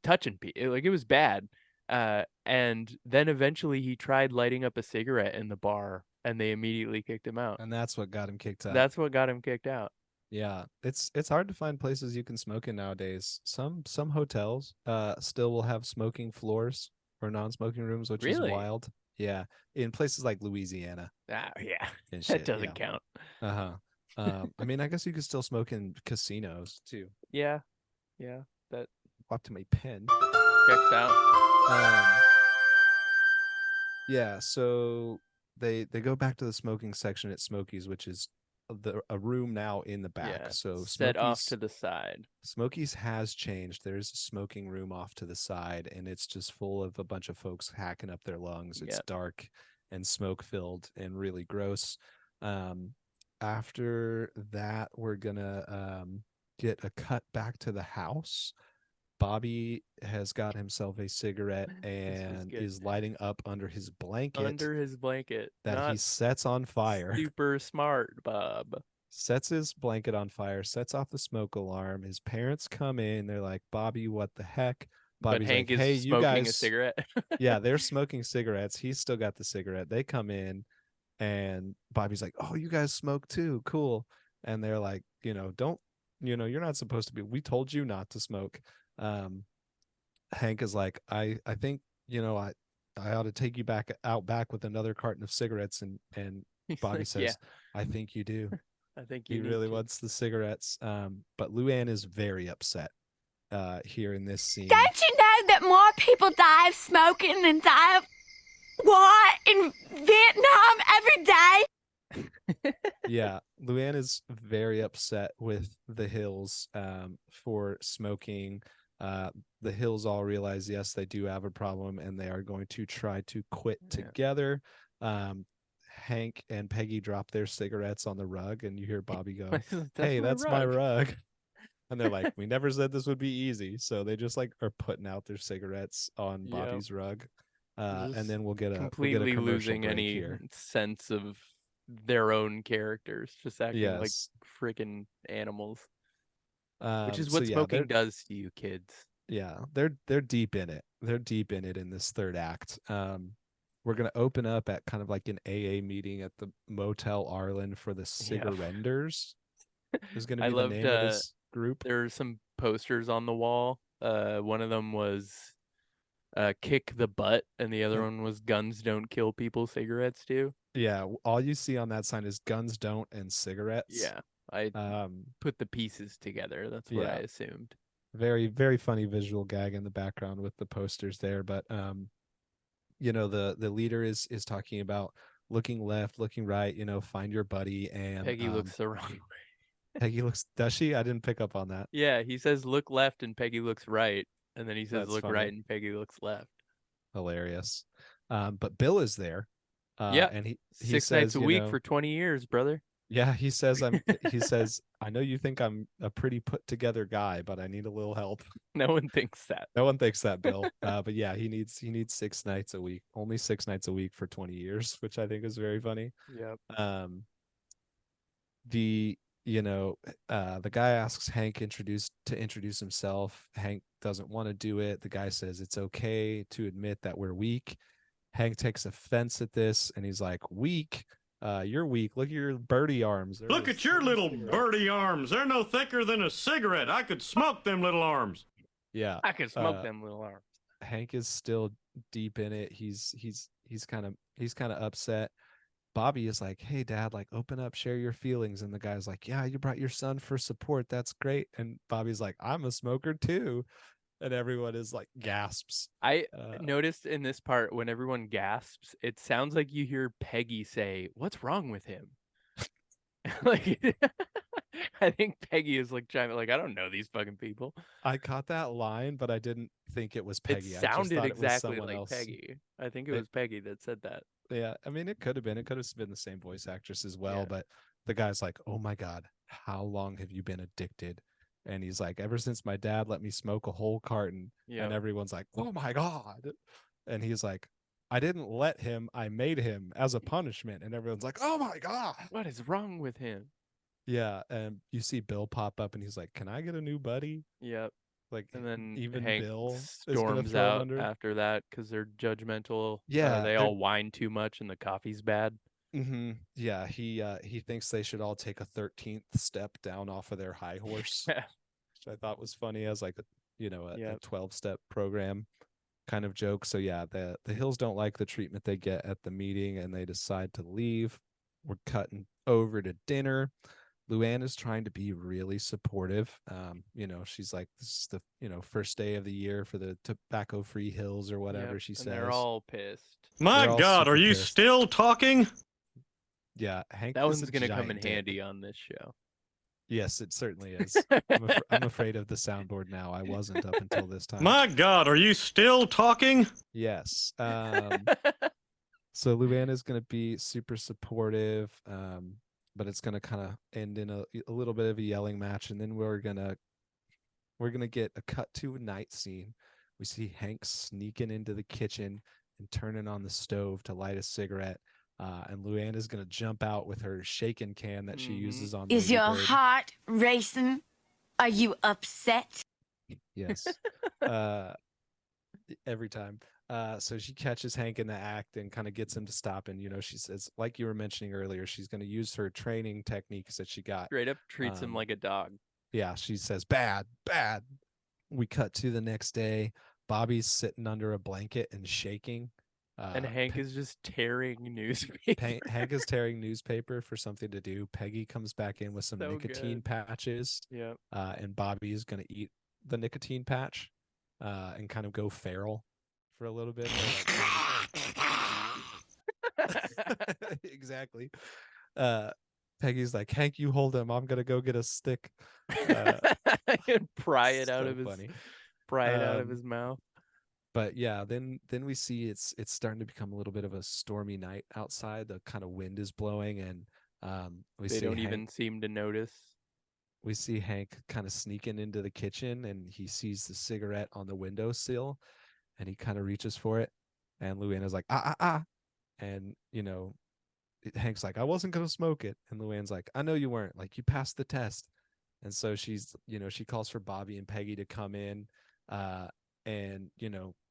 B: touching people. Like it was bad. And then eventually he tried lighting up a cigarette in the bar and they immediately kicked him out.
A: And that's what got him kicked out.
B: That's what got him kicked out.
A: Yeah, it's hard to find places you can smoke in nowadays. Some hotels still will have smoking floors or non-smoking rooms, which is
B: Really?
A: wild. Yeah, in places like Louisiana.
B: Yeah,
A: and
B: that
A: shit,
B: doesn't count.
A: I mean, I guess you could still smoke in casinos too.
B: Yeah, that
A: Walk to my pen.
B: checks out.
A: Yeah, so they go back to the smoking section at Smokies, which is a room now in the back.
B: Yeah,
A: so
B: set off
A: Smokies,
B: to the side.
A: Smokies has changed. There's a smoking room off to the side, and it's just full of a bunch of folks hacking up their lungs. It's dark and smoke filled and really gross. After that, we're gonna get a cut back to the house. Bobby has got himself a cigarette and is lighting up under his blanket.
B: That
A: he sets on fire.
B: Super smart, Bob.
A: Sets his blanket on fire, sets off the smoke alarm. His parents come in. They're like, Bobby, what the heck? Bobby's
B: but Hank
A: like,
B: is
A: hey,
B: smoking
A: you guys...
B: a cigarette.
A: Yeah, they're smoking cigarettes. He's still got the cigarette. They come in and Bobby's like, oh, you guys smoke too. Cool. And they're like, don't, you're not supposed to be. We told you not to smoke. Hank is like, I think, I ought to take you out back with another carton of cigarettes. And Bobby
B: like,
A: says, I think you do.
B: I think
A: he really wants the cigarettes. But Luann is very upset here in this scene.
E: Don't you know that more people die of smoking than die of war in Vietnam every day?
A: Yeah, Luann is very upset with the Hills for smoking. The Hills all realize, yes, they do have a problem, and they are going to try to quit together. Hank and Peggy drop their cigarettes on the rug, and you hear Bobby go, hey, that's my rug. And they're like, we never said this would be easy. So they just like are putting out their cigarettes on Bobby's rug. And then we'll get a
B: completely losing any
A: here.
B: sense of their own characters, just acting like
A: Yes.
B: freaking animals. Which is
A: so
B: what smoking does to you kids.
A: Yeah, they're deep in it. They're deep in it in this third act. We're gonna open up at kind of like an AA meeting at the Motel Arlen for the Cigarenders. There's gonna be the name of this group.
B: There are some posters on the wall. One of them was kick the butt, and the other one was guns don't kill people, cigarettes do.
A: Yeah, all you see on that sign is guns don't and cigarettes.
B: Yeah, I put the pieces together. That's what I assumed.
A: Very, very funny visual gag in the background with the posters there. But the leader is talking about looking left, looking right, find your buddy. And
B: Peggy looks the wrong way.
A: Peggy looks, does she? I didn't pick up on that.
B: Yeah, he says look left and Peggy looks right. And then he says
A: That's
B: look
A: funny.
B: right and Peggy looks left.
A: Hilarious. But Bill is there.
B: Yeah,
A: and he
B: 6
A: says,
B: nights a week for 20 years, brother.
A: Yeah, he says I know you think I'm a pretty put together guy, but I need a little help.
B: No one thinks that.
A: No one thinks that, Bill. But yeah, he needs 6 nights a week. Only 6 nights a week for 20 years, which I think is very funny.
B: Yep.
A: The the guy asks Hank to introduce himself. Hank doesn't want to do it. The guy says it's okay to admit that we're weak. Hank takes offense at this and he's like, weak? You're weak. Look at your birdie arms.
C: Look at your little birdie arms. They're no thicker than a cigarette. I could smoke them little arms.
A: Yeah.
B: I could smoke them little arms.
A: Hank is still deep in it. He's kind of upset. Bobby is like, hey dad, like open up, share your feelings. And the guy's like, yeah, you brought your son for support. That's great. And Bobby's like, I'm a smoker too. And everyone is like gasps.
B: I noticed in this part when everyone gasps, it sounds like you hear Peggy say, what's wrong with him? Like I think Peggy is like chiming, like, I don't know these fucking people.
A: I caught that line, but I didn't think it was Peggy.
B: It sounded
A: I just thought
B: exactly
A: it was
B: like
A: else.
B: Peggy. I think it was Peggy that said that.
A: Yeah, I mean, it could have been the same voice actress as well.
B: Yeah.
A: But the guy's like, oh my God, how long have you been addicted? And he's like, ever since my dad let me smoke a whole carton.
B: Yeah.
A: And everyone's like, oh my God. And he's like, I didn't let him, I made him as a punishment. And everyone's like, oh my God,
B: what is wrong with him?
A: Yeah. And you see Bill pop up and he's like, can I get a new buddy?
B: Yep.
A: Like,
B: And then
A: even
B: Hank
A: Bill
B: storms out after that because they're judgmental.
A: Yeah,
B: they all whine too much and the coffee's bad.
A: Mm-hmm. Yeah, he thinks they should all take a 13th step down off of their high horse, which I thought was funny as like a 12-step program kind of joke. So yeah, the Hills don't like the treatment they get at the meeting and they decide to leave. We're cutting over to dinner. Luann is trying to be really supportive. She's like, this is the first day of the year for the tobacco-free Hills or whatever she says.
B: They're all pissed.
C: My God, are you still talking?
A: Yeah, Hank.
B: That one's gonna come in handy on this show.
A: Yes, it certainly is. I'm afraid of the soundboard now. I wasn't up until this time.
C: My God, are you still talking?
A: Yes. So Luann is going to be super supportive, but it's going to kind of end in a little bit of a yelling match, and then we're gonna get a cut to a night scene. We see Hank sneaking into the kitchen and turning on the stove to light a cigarette. And Luann is going to jump out with her shaken can that she uses on.
E: Is your heart racing? Are you upset?
A: Yes. Every time. So she catches Hank in the act and kind of gets him to stop. And, she says, like you were mentioning earlier, she's going to use her training techniques that she got.
B: Straight up treats him like a dog.
A: Yeah. She says, bad, bad. We cut to the next day. Bobby's sitting under a blanket and shaking.
B: And Hank is just tearing newspaper.
A: Hank is tearing newspaper for something to do. Peggy comes back in with some nicotine patches.
B: Yeah.
A: And Bobby is going to eat the nicotine patch and kind of go feral for a little bit. Exactly. Peggy's like, Hank, you hold him. I'm going to go get a stick.
B: And pry it out of his mouth.
A: But yeah, then we see it's starting to become a little bit of a stormy night outside. The kind of wind is blowing, and
B: they don't even seem to notice.
A: We see Hank kind of sneaking into the kitchen, and he sees the cigarette on the windowsill, and he kind of reaches for it, and Luann's like, and Hank's like, I wasn't gonna smoke it, and Luann's like, I know you weren't. Like, you passed the test, and so she's she calls for Bobby and Peggy to come in, and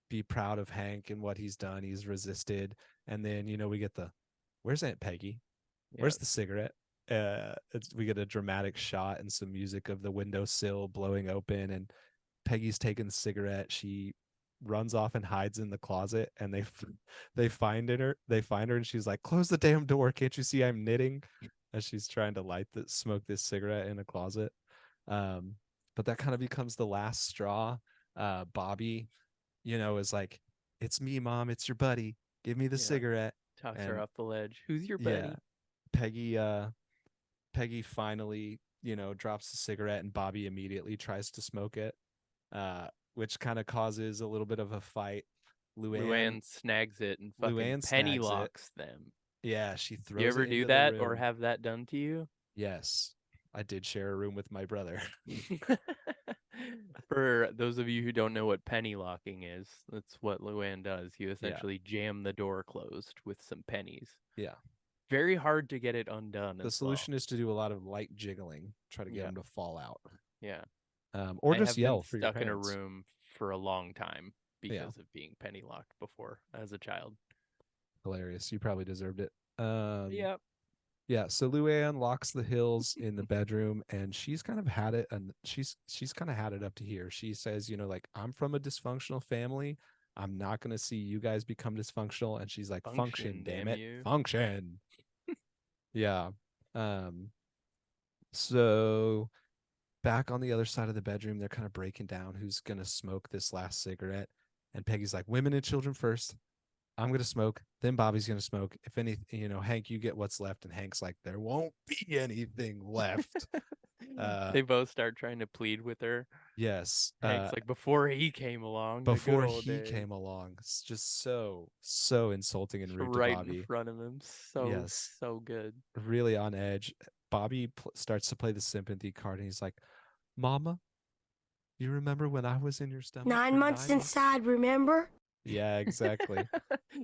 A: be proud of Hank and what he's done. He's resisted. And then we get where's Aunt Peggy? Where's the cigarette? We get a dramatic shot and some music of the windowsill blowing open, and Peggy's taking the cigarette. She runs off and hides in the closet, and they find her and she's like, close the damn door, can't you see I'm knitting? As she's trying to smoke this cigarette in a closet. But that kind of becomes the last straw. Bobby is like, it's me, Mom, it's your buddy, give me the cigarette.
B: Talks her off the ledge. Who's your buddy?
A: Peggy finally drops the cigarette, and Bobby immediately tries to smoke it, which kind of causes a little bit of a fight. Luann
B: snags it and fucking penny locks them.
A: Yeah, she throws
B: You ever
A: it
B: do
A: into
B: that
A: the
B: or
A: room.
B: have that done to you?
A: Yes, I did share a room with my brother.
B: For those of you who don't know what penny locking is, that's what Luann does. You essentially jam the door closed with some pennies.
A: Yeah.
B: Very hard to get it undone.
A: The solution is to do a lot of light jiggling, try to get them to fall out.
B: Yeah.
A: Or
B: I
A: just
B: have
A: yell
B: been
A: for your
B: stuck in a
A: parents.
B: room for a long time because of being penny locked before as a child.
A: Hilarious. You probably deserved it.
B: Yeah.
A: Yeah, so Luann locks the hills in the bedroom, and she's kind of had it, and she's kind of had it up to here. She says, you know, like, I'm from a dysfunctional family. I'm not going to see you guys become dysfunctional. And she's like, function, damn it,
B: you.
A: function. Yeah. So back on the other side of the bedroom, they're kind of breaking down who's going to smoke this last cigarette. And Peggy's like, women and children first. I'm going to smoke. Then Bobby's going to smoke. If any, you know, Hank, you get what's left. And Hank's like, there won't be anything left.
B: They both start trying to plead with her.
A: Yes.
B: Hank's like, before he came along,
A: before
B: the good old
A: he
B: days.
A: came along. It's just so insulting and rude
B: right
A: to Bobby.
B: in front of him. So good.
A: Really on edge. Bobby starts to play the sympathy card, and he's like, Mama, you remember when I was in your stomach?
E: 9 months inside, remember?
A: Yeah, exactly.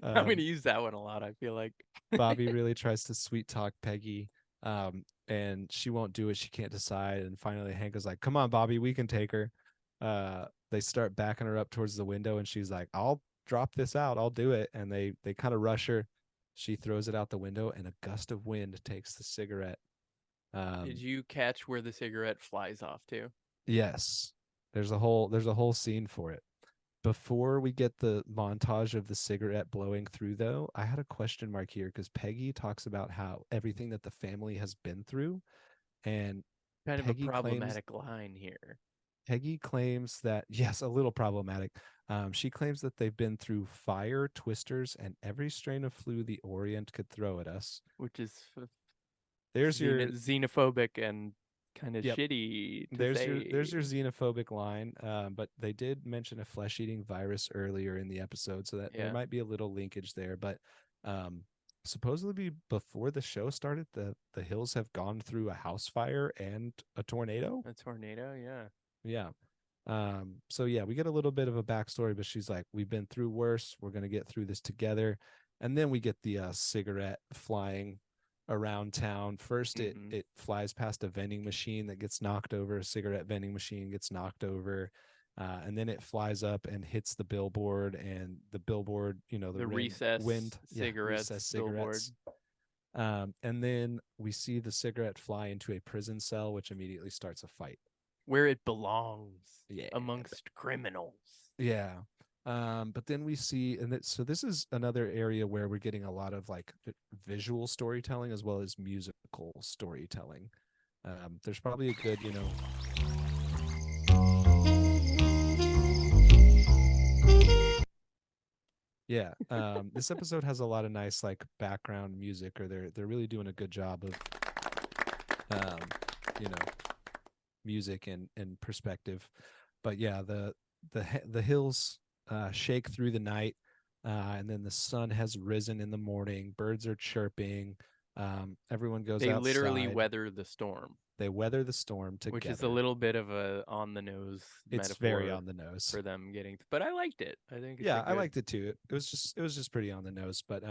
B: I'm going to use that one a lot, I feel like.
A: Bobby really tries to sweet talk Peggy, and she won't do it. She can't decide. And finally, Hank is like, come on, Bobby, we can take her. They start backing her up towards the window, and she's like, I'll drop this out. I'll do it. And they kind of rush her. She throws it out the window, and a gust of wind takes the cigarette.
B: Did you catch where the cigarette flies off to?
A: Yes. There's a whole scene for it. Before we get the montage of the cigarette blowing through, though, I had a question mark here because Peggy talks about how everything that the family has been through, and
B: kind of
A: Peggy
B: a problematic line here.
A: Peggy claims that, yes, a little problematic. She claims that they've been through fire, twisters, and every strain of flu the Orient could throw at us.
B: Which is
A: there's your
B: xenophobic and kind of shitty to say.
A: There's your xenophobic line. But they did mention a flesh-eating virus earlier in the episode, so that there might be a little linkage there. But supposedly before the show started, the hills have gone through a house fire and a tornado. Yeah. So yeah, we get a little bit of a backstory, but she's like, we've been through worse. We're going to get through this together. And then we get the cigarette flying around town. First, it flies past a vending machine that gets knocked over. A cigarette vending machine gets knocked over. And then it flies up and hits the billboard, and the billboard, you know, the
B: recess
A: wind
B: cigarettes,
A: recess cigarettes. And then we see the cigarette fly into a prison cell, which immediately starts a fight.
B: Where it belongs, amongst criminals.
A: Yeah. But then we see, so this is another area where we're getting a lot of like visual storytelling as well as musical storytelling. There's probably a good, you know. Yeah. This episode has a lot of nice like background music, or they're really doing a good job of, you know, music and perspective. But yeah, the hills shake through the night, and then the sun has risen in the morning. Birds are chirping. Everyone goes outside. They
B: literally weather the storm.
A: They weather the storm together,
B: which is a little bit of a on the nose metaphor.
A: It's very on the nose
B: for them getting, but I liked it. I think
A: I liked it too. It was just pretty on the nose. But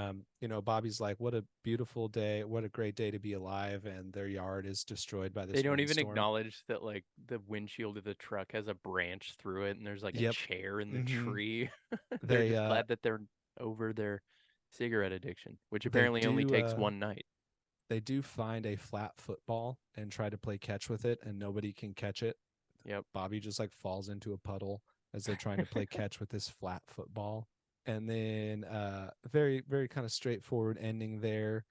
A: you know, Bobby's like, what a beautiful day, what a great day to be alive, and their yard is destroyed by this.
B: They don't even
A: windstorm.
B: Acknowledge that like the windshield of the truck has a branch through it, and there's like a chair in the tree. They're just glad that they're over their cigarette addiction, which apparently only takes one night.
A: They do find a flat football and try to play catch with it, and nobody can catch it.
B: Yep.
A: Bobby just like falls into a puddle as they're trying to play catch with this flat football. And then very, very kind of straightforward ending there.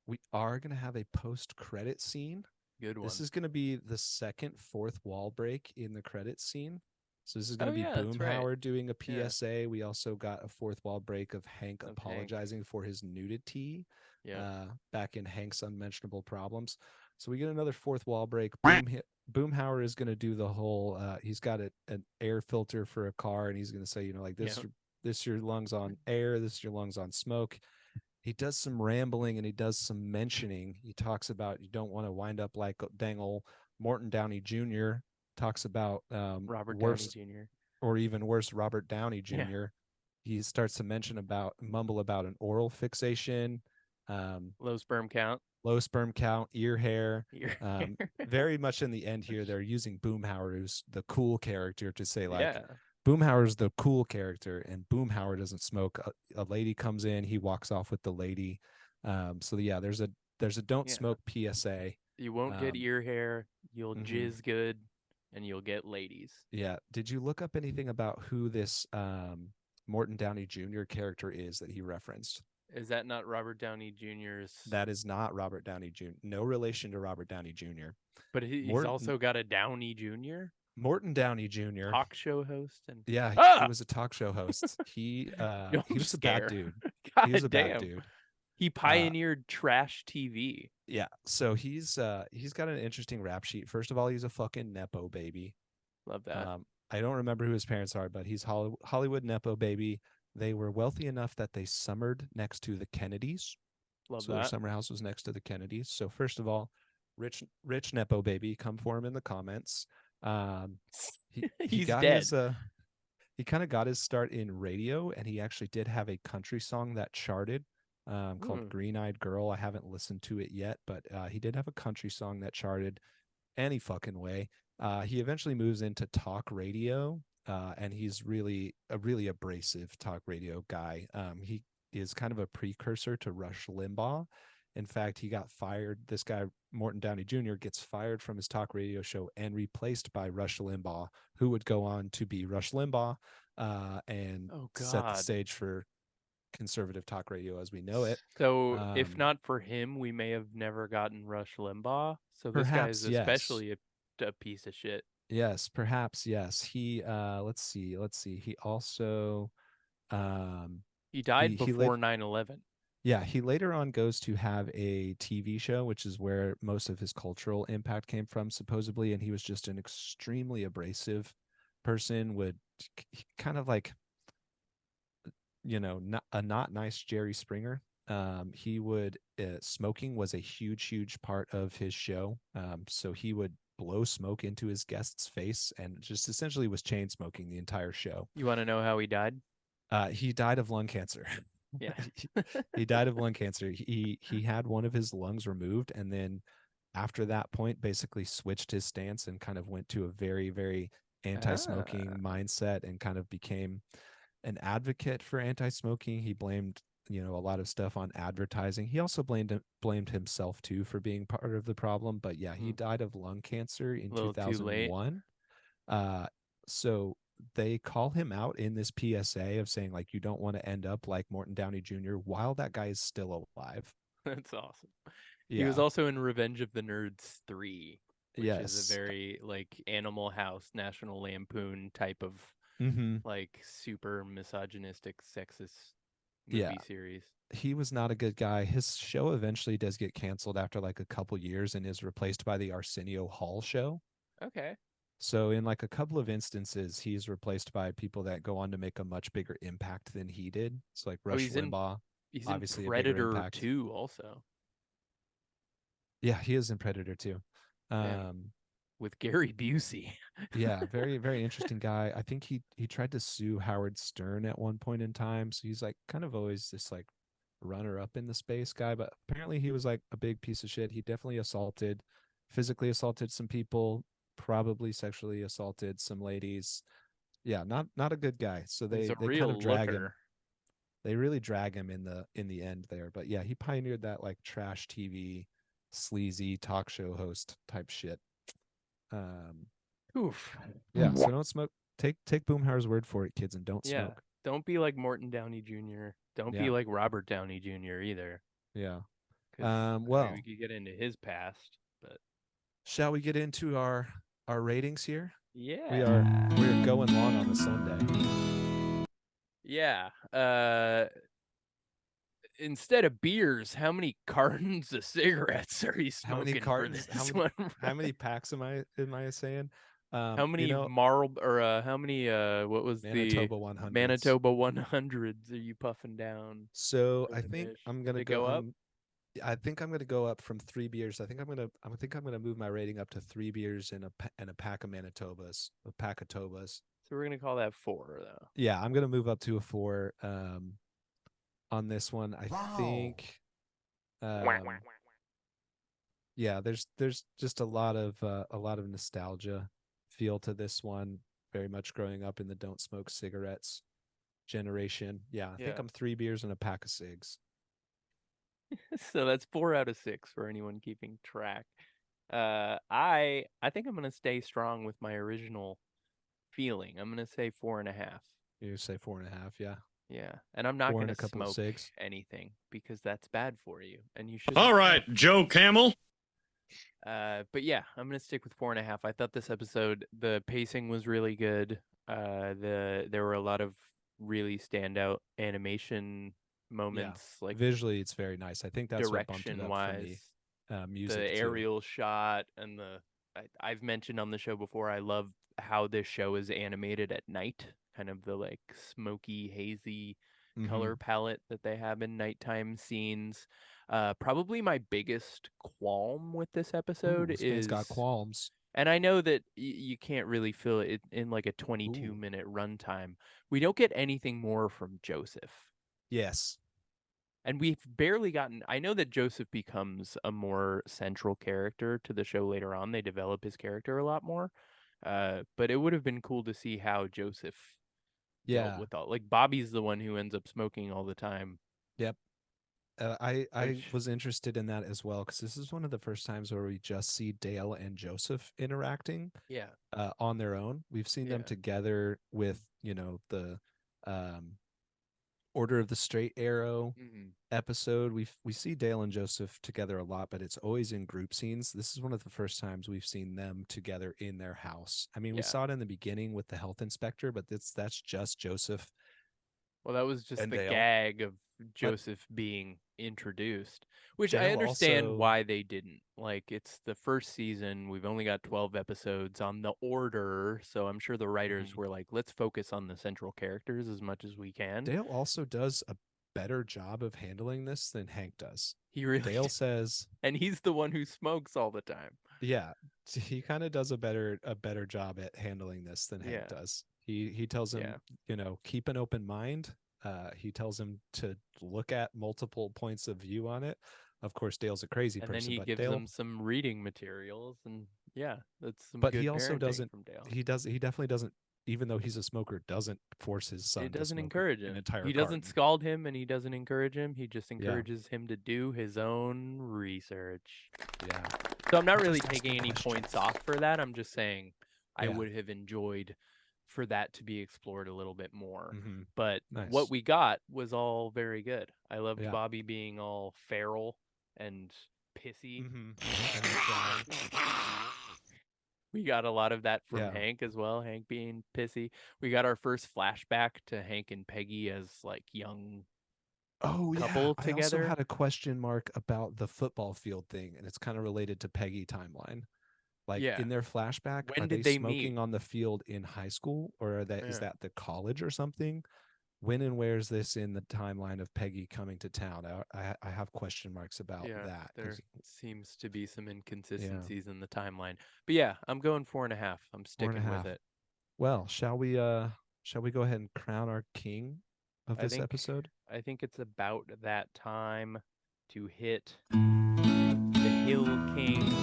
A: We are going to have a post-credit scene.
B: Good one.
A: This is going to be the second fourth wall break in the credit scene. So this is going to be Boomhauer doing a PSA. We also got a fourth wall break of Hank apologizing for his nudity. Back in Hank's Unmentionable Problems. So we get another fourth wall break. Boomhauer is going to do the whole he's got an air filter for a car, and he's going to say, you know, like this your lungs on air, this is your lungs on smoke. he does some rambling and he does some mentioning. He talks about you don't want to wind up like dang old Morton Downey Jr. Talks about
B: Robert
A: worse
B: Downey Jr.
A: or even worse, Robert Downey Jr.
B: Yeah.
A: He starts to mumble about an oral fixation,
B: Low sperm count,
A: ear hair.
B: Ear
A: Very much in the end here, they're using Boomhauer, who's the cool character, to say like,
B: yeah.
A: Boomhauer's the cool character, and Boomhauer doesn't smoke. A lady comes in, he walks off with the lady. So yeah, there's a don't smoke PSA.
B: You won't get ear hair. You'll
A: mhm.
B: jizz good, and you'll get ladies.
A: Yeah. Did you look up anything about who this Morton Downey Jr. character is that he referenced?
B: Is that not Robert Downey Jr.'s?
A: That is not Robert Downey Jr. No relation to Robert Downey Jr.
B: But he's also got a Downey Jr.
A: Morton Downey Jr.
B: talk show host, and
A: yeah, he was a talk show host. He was a bad dude. He was a bad dude.
B: He pioneered trash TV.
A: Yeah, so he's got an interesting rap sheet. First of all, he's a fucking nepo baby.
B: Love that.
A: I don't remember who his parents are, but he's Hollywood nepo baby. They were wealthy enough that they summered next to the Kennedys.
B: Love
A: so
B: that.
A: Their summer house was next to the Kennedys. So first of all, rich nepo baby, come for him in the comments. He's got
B: dead.
A: He kind of got his start in radio, and he actually did have a country song that charted called Green Eyed Girl. I haven't listened to it yet, but he did have a country song that charted any fucking way. He eventually moves into talk radio, and he's really abrasive talk radio guy. He is kind of a precursor to Rush Limbaugh. In fact, he got fired. This guy, Morton Downey Jr., gets fired from his talk radio show and replaced by Rush Limbaugh, who would go on to be Rush Limbaugh and set the stage for conservative talk radio as we know it.
B: So if not for him, we may have never gotten Rush Limbaugh. So this guy is especially a piece of shit.
A: Yes, perhaps. Yes. He let's see. He also
B: he died before 9/11.
A: Yeah, he later on goes to have a TV show, which is where most of his cultural impact came from, supposedly, and he was just an extremely abrasive person. Would kind of like, not nice Jerry Springer. He would smoking was a huge part of his show. So he would blow smoke into his guest's face and just essentially was chain smoking the entire show.
B: You want to know how he died?
A: He died of lung cancer.
B: Yeah.
A: He died of lung cancer. He had one of his lungs removed, and then after that point basically switched his stance and kind of went to a very anti-smoking mindset and kind of became an advocate for anti-smoking. He blamed a lot of stuff on advertising. He also blamed himself too for being part of the problem, but yeah, he died of lung cancer in 2001. So they call him out in this PSA of saying like, you don't want to end up like Morton Downey Jr. while that guy is still alive.
B: That's awesome.
A: Yeah.
B: He was also in Revenge of the Nerds 3, which
A: yes.
B: is a very like Animal House, National Lampoon type of like super misogynistic, sexist movie series.
A: He was not a good guy. His show eventually does get canceled after like a couple years and is replaced by the Arsenio Hall show.
B: Okay.
A: So in like a couple of instances, he's replaced by people that go on to make a much bigger impact than he did. So like Rush Limbaugh.
B: He's
A: obviously
B: in Predator 2 also.
A: Yeah, he is in Predator 2.
B: With Gary Busey.
A: Yeah, very, very interesting guy. I think he tried to sue Howard Stern at one point in time. So he's like kind of always this like runner up in the space guy, but apparently he was like a big piece of shit. He definitely physically assaulted some people, probably sexually assaulted some ladies. Yeah, not a good guy. So they kind of drag him. They really drag him in the end there. But yeah, he pioneered that like trash TV, sleazy talk show host type shit.
B: Oof.
A: Yeah, so don't smoke. Take Boomhauer's word for it, kids, and don't smoke.
B: Don't be like Morton Downey Jr. Don't be like Robert Downey Jr. either.
A: Yeah.
B: Well, we could get into his past, but
A: shall we get into our ratings here?
B: Yeah.
A: We're going long on a Sunday.
B: Yeah. Instead of beers, how many cartons of cigarettes are you smoking?
A: How many cartons? How many packs am I saying?
B: How many
A: you know,
B: how many what was
A: Manitoba
B: the
A: 100s.
B: Manitoba 100s are you puffing down?
A: So
B: over
A: I
B: the
A: think
B: dish?
A: I'm
B: Did
A: gonna
B: it
A: go.
B: go up?
A: I think I'm gonna go up from 3 beers. I think I'm gonna move my rating up to 3 beers and a pack of Manitobas, a pack of Tobas.
B: So we're gonna call that 4 though.
A: Yeah, I'm gonna move up to a 4. On this one, I think. Yeah, there's just a lot of nostalgia feel to this one. Very much growing up in the don't smoke cigarettes generation. Yeah, I think
B: Yeah.
A: I'm 3 beers and a pack of cigs.
B: So that's 4 out of 6 for anyone keeping track. I think I'm gonna stay strong with my original feeling. I'm gonna say 4.5.
A: You say 4.5, yeah.
B: Yeah, and I'm not
A: 4 and
B: gonna
A: a couple of
B: smoke
A: cigs.
B: anything because that's bad for you, and you should.
C: All right, Joe Camel.
B: But yeah, I'm gonna stick with 4.5. I thought this episode, the pacing was really good. There were a lot of really standout animation moments, like
A: Visually, it's very nice. I think that's what bumped it
B: direction
A: up for me.
B: wise,
A: Music
B: the
A: too.
B: aerial shot, and I've mentioned on the show before, I love how this show is animated at night, kind of the like smoky, hazy color palette that they have in nighttime scenes. Probably my biggest qualm with this episode
A: This man's got
B: is,
A: qualms.
B: and I know that you can't really feel it in like a 22-minute runtime. We don't get anything more from Joseph.
A: Yes.
B: And we've barely gotten. I know that Joseph becomes a more central character to the show later on. They develop his character a lot more. But it would have been cool to see how Joseph dealt with all. Like Bobby's the one who ends up smoking all the time.
A: Yep. I
B: Which-
A: was interested in that as well because this is one of the first times where we just see Dale and Joseph interacting.
B: Yeah.
A: On their own. We've seen them together with the Order of the Straight Arrow episode. We see Dale and Joseph together a lot, but it's always in group scenes. This is one of the first times we've seen them together in their house. I mean, we saw it in the beginning with the health inspector, but that's just Joseph.
B: Well, that was just
A: and
B: the
A: Dale.
B: gag of Joseph being introduced, which I
A: Dale
B: understand
A: also-
B: why they didn't. Like, it's the first season. We've only got 12 episodes on the order, so I'm sure the writers were like, let's focus on the central characters as much as we can.
A: Dale also does a better job of handling this than Hank does.
B: He really
A: Dale
B: does.
A: says,
B: and he's the one who smokes all the time.
A: yeah, he kind of does a better job at handling this than Hank does. He tells him, keep an open mind. He tells him to look at multiple points of view on it. Of course, Dale's a crazy
B: And
A: person,
B: then he
A: but
B: gives
A: Dale,
B: him some reading materials, and that's some
A: but
B: good
A: he also
B: parenting
A: doesn't.
B: from Dale.
A: He definitely doesn't. Even though he's a smoker, doesn't force his son.
B: He doesn't
A: to smoke
B: encourage
A: an
B: him.
A: entire
B: He doesn't
A: carton.
B: scald him, and he doesn't encourage him. He just encourages him to do his own research.
A: Yeah.
B: So I'm not
A: He
B: really
A: just asks
B: taking
A: the
B: any points off for that. I'm just saying I
A: Yeah.
B: would have enjoyed for that to be explored a little bit more. But
A: Nice.
B: what we got was all very good. I loved
A: Yeah.
B: Bobby being all feral and pissy. We got a lot of that from
A: Yeah.
B: Hank as well. Hank being pissy. We got our first flashback to Hank and Peggy as like young
A: couple
B: together.
A: I also had a question mark about the football field thing, and it's kind of related to Peggy timeline. Like in their flashback,
B: When
A: are
B: did
A: they
B: they
A: smoking
B: meet?
A: on the field in high school, or is that the college or something? When and where is this in the timeline of Peggy coming to town? I have question marks about that.
B: There seems to be some inconsistencies in the timeline. But yeah, I'm going 4.5. I'm sticking with it.
A: Well, shall we go ahead and crown our king of this episode?
B: I think it's about that time to hit the Hill King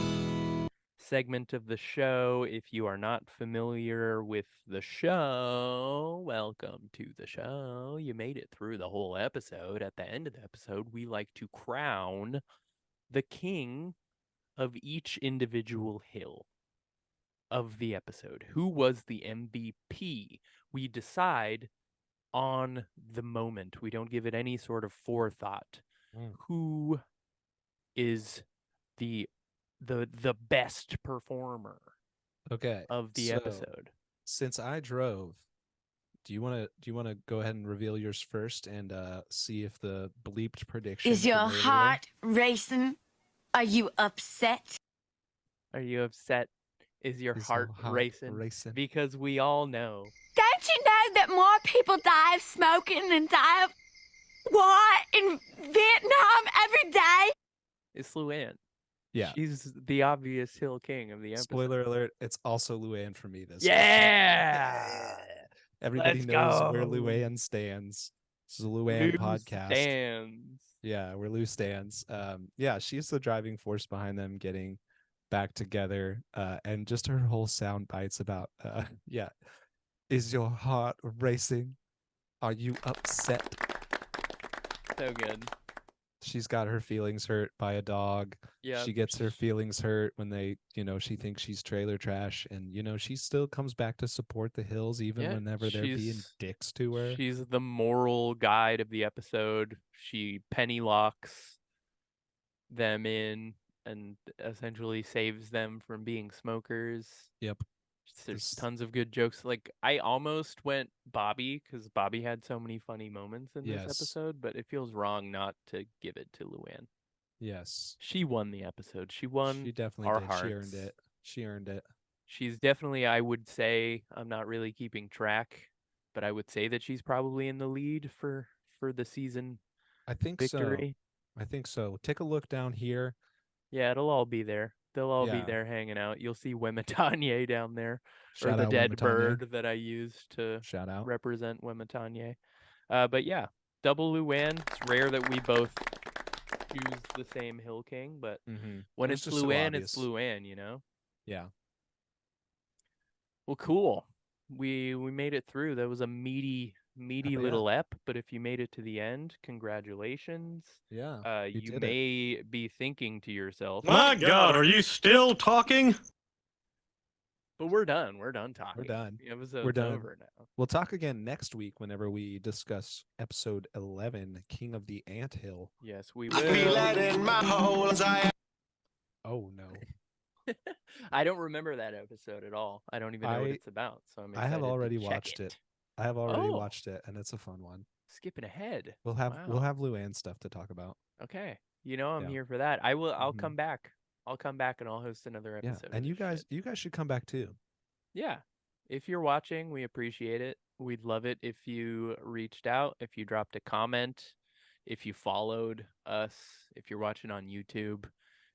B: segment of the show. If you are not familiar with the show, welcome to the show. You made it through the whole episode. At the end of the episode, we like to crown the king of each individual hill of the episode. Who was the MVP? We decide on the moment. We don't give it any sort of forethought. Who is the best performer of the episode?
A: Since I drove, do you want to go ahead and reveal yours first and see if the bleeped prediction
E: Is your
A: from earlier-
E: heart racing? Are you upset?
B: Are you upset? Is your
A: Is
B: heart
A: your heart
B: racing?
A: racing?
B: Because we all know.
E: Don't you know that more people die of smoking than die of war in Vietnam every day?
B: It's Luann.
A: Yeah.
B: She's the obvious Hill King of the episode.
A: Spoiler alert, it's also Luann for me this
B: Yeah!
A: Everybody
B: Let's
A: knows where
B: go.
A: Luann stands. This is a Luann
B: Loose
A: podcast.
B: stands.
A: Yeah, we're loose stands. Yeah, she's the driving force behind them getting back together. And just her whole sound bites about yeah. Is your heart racing? Are you upset?
B: So good.
A: She's got her feelings hurt by a dog.
B: Yeah.
A: She gets her feelings hurt when they, she thinks she's trailer trash. And, she still comes back to support the Hills even whenever they're being dicks to her.
B: She's the moral guide of the episode. She penny locks them in and essentially saves them from being smokers.
A: Yep.
B: There's tons of good jokes. Like, I almost went Bobby because Bobby had so many funny moments in this episode, but it feels wrong not to give it to Luann.
A: Yes.
B: She won the episode. She won.
A: She definitely
B: our
A: did.
B: hearts.
A: She earned it. She earned it.
B: She's definitely, I would say, I'm not really keeping track, but I would say that she's probably in the lead for the season.
A: I think
B: victory.
A: So. I think so. Take a look down here.
B: Yeah, it'll all be there. They'll all be there hanging out. You'll see Wematanye down there.
A: Shout
B: or the
A: out
B: dead
A: Wematanye.
B: bird that I used to
A: Shout out.
B: represent Wematanye. But yeah, double Luann. It's rare that we both choose the same Hill King, but when it's
A: just so
B: Luann,
A: obvious.
B: it's Luann,
A: Yeah.
B: Well, cool. We made it through. That was a meaty little ep, but if you made it to the end, congratulations.
A: Yeah.
B: You may be thinking to yourself,
C: My God, are you still talking?
B: but we're done. We're done talking.
A: We're done.
B: The episode's
A: We're done.
B: over now.
A: We'll talk again next week whenever we discuss episode 11, King of the Anthill.
B: Yes, we will.
A: Oh, no.
B: I don't remember that episode at all. I don't even know what it's about. So I'm excited
A: I have already
B: to check
A: watched it. I have already watched it, and it's a fun one.
B: Skipping ahead.
A: We'll have Luann stuff to talk about.
B: Okay. I'm here for that. I'll come back. I'll come back and I'll host another
A: Yeah,
B: episode.
A: and you guys should come back too.
B: Yeah. If you're watching, we appreciate it. We'd love it if you reached out, if you dropped a comment, if you followed us, if you're watching on YouTube.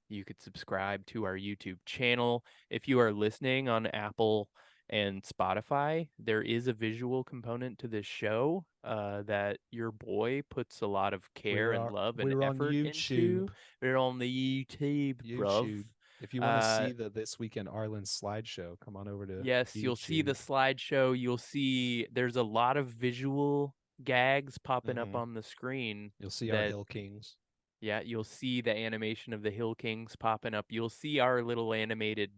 B: You could subscribe to our YouTube channel. If you are listening on Apple and Spotify, there is a visual component to this show that your boy puts a lot of care and love and effort into. We're on the YouTube, bruv.
A: If you want to see the This Week in Arlen slideshow, come on over to
B: Yes,
A: YouTube.
B: You'll see the slideshow. You'll see there's a lot of visual gags popping up on the screen.
A: You'll see our Hill Kings.
B: Yeah, you'll see the animation of the Hill Kings popping up. You'll see our little animated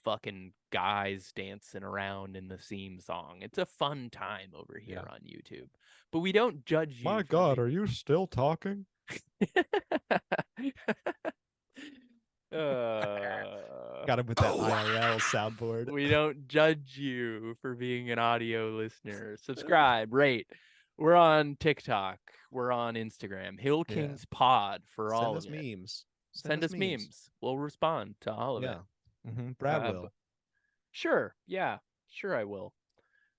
B: fucking guys dancing around in the theme song. It's a fun time over here on YouTube. But we don't judge you.
A: My God, are you still talking? Got him with that IRL soundboard.
B: We don't judge you for being an audio listener. Subscribe, rate. We're on TikTok. We're on Instagram. hillkingspod for all of it.
A: Send us memes.
B: Send us memes. We'll respond to all of it.
A: Brad will.
B: Sure. Yeah. Sure I will.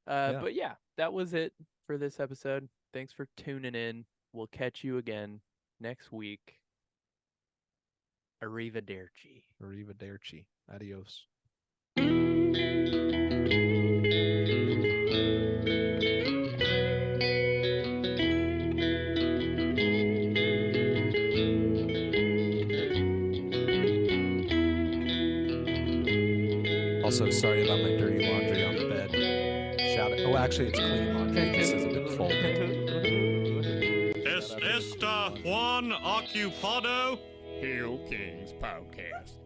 B: But yeah, that was it for this episode. Thanks for tuning in. We'll catch you again next week. Arrivederci.
A: Arrivederci. Adios. Also, sorry about my dirty laundry on the bed. Shout out. Oh, actually, it's clean laundry. This hasn't been folded.
C: Es esta Juan Occupado?
G: Hill Kings Podcast.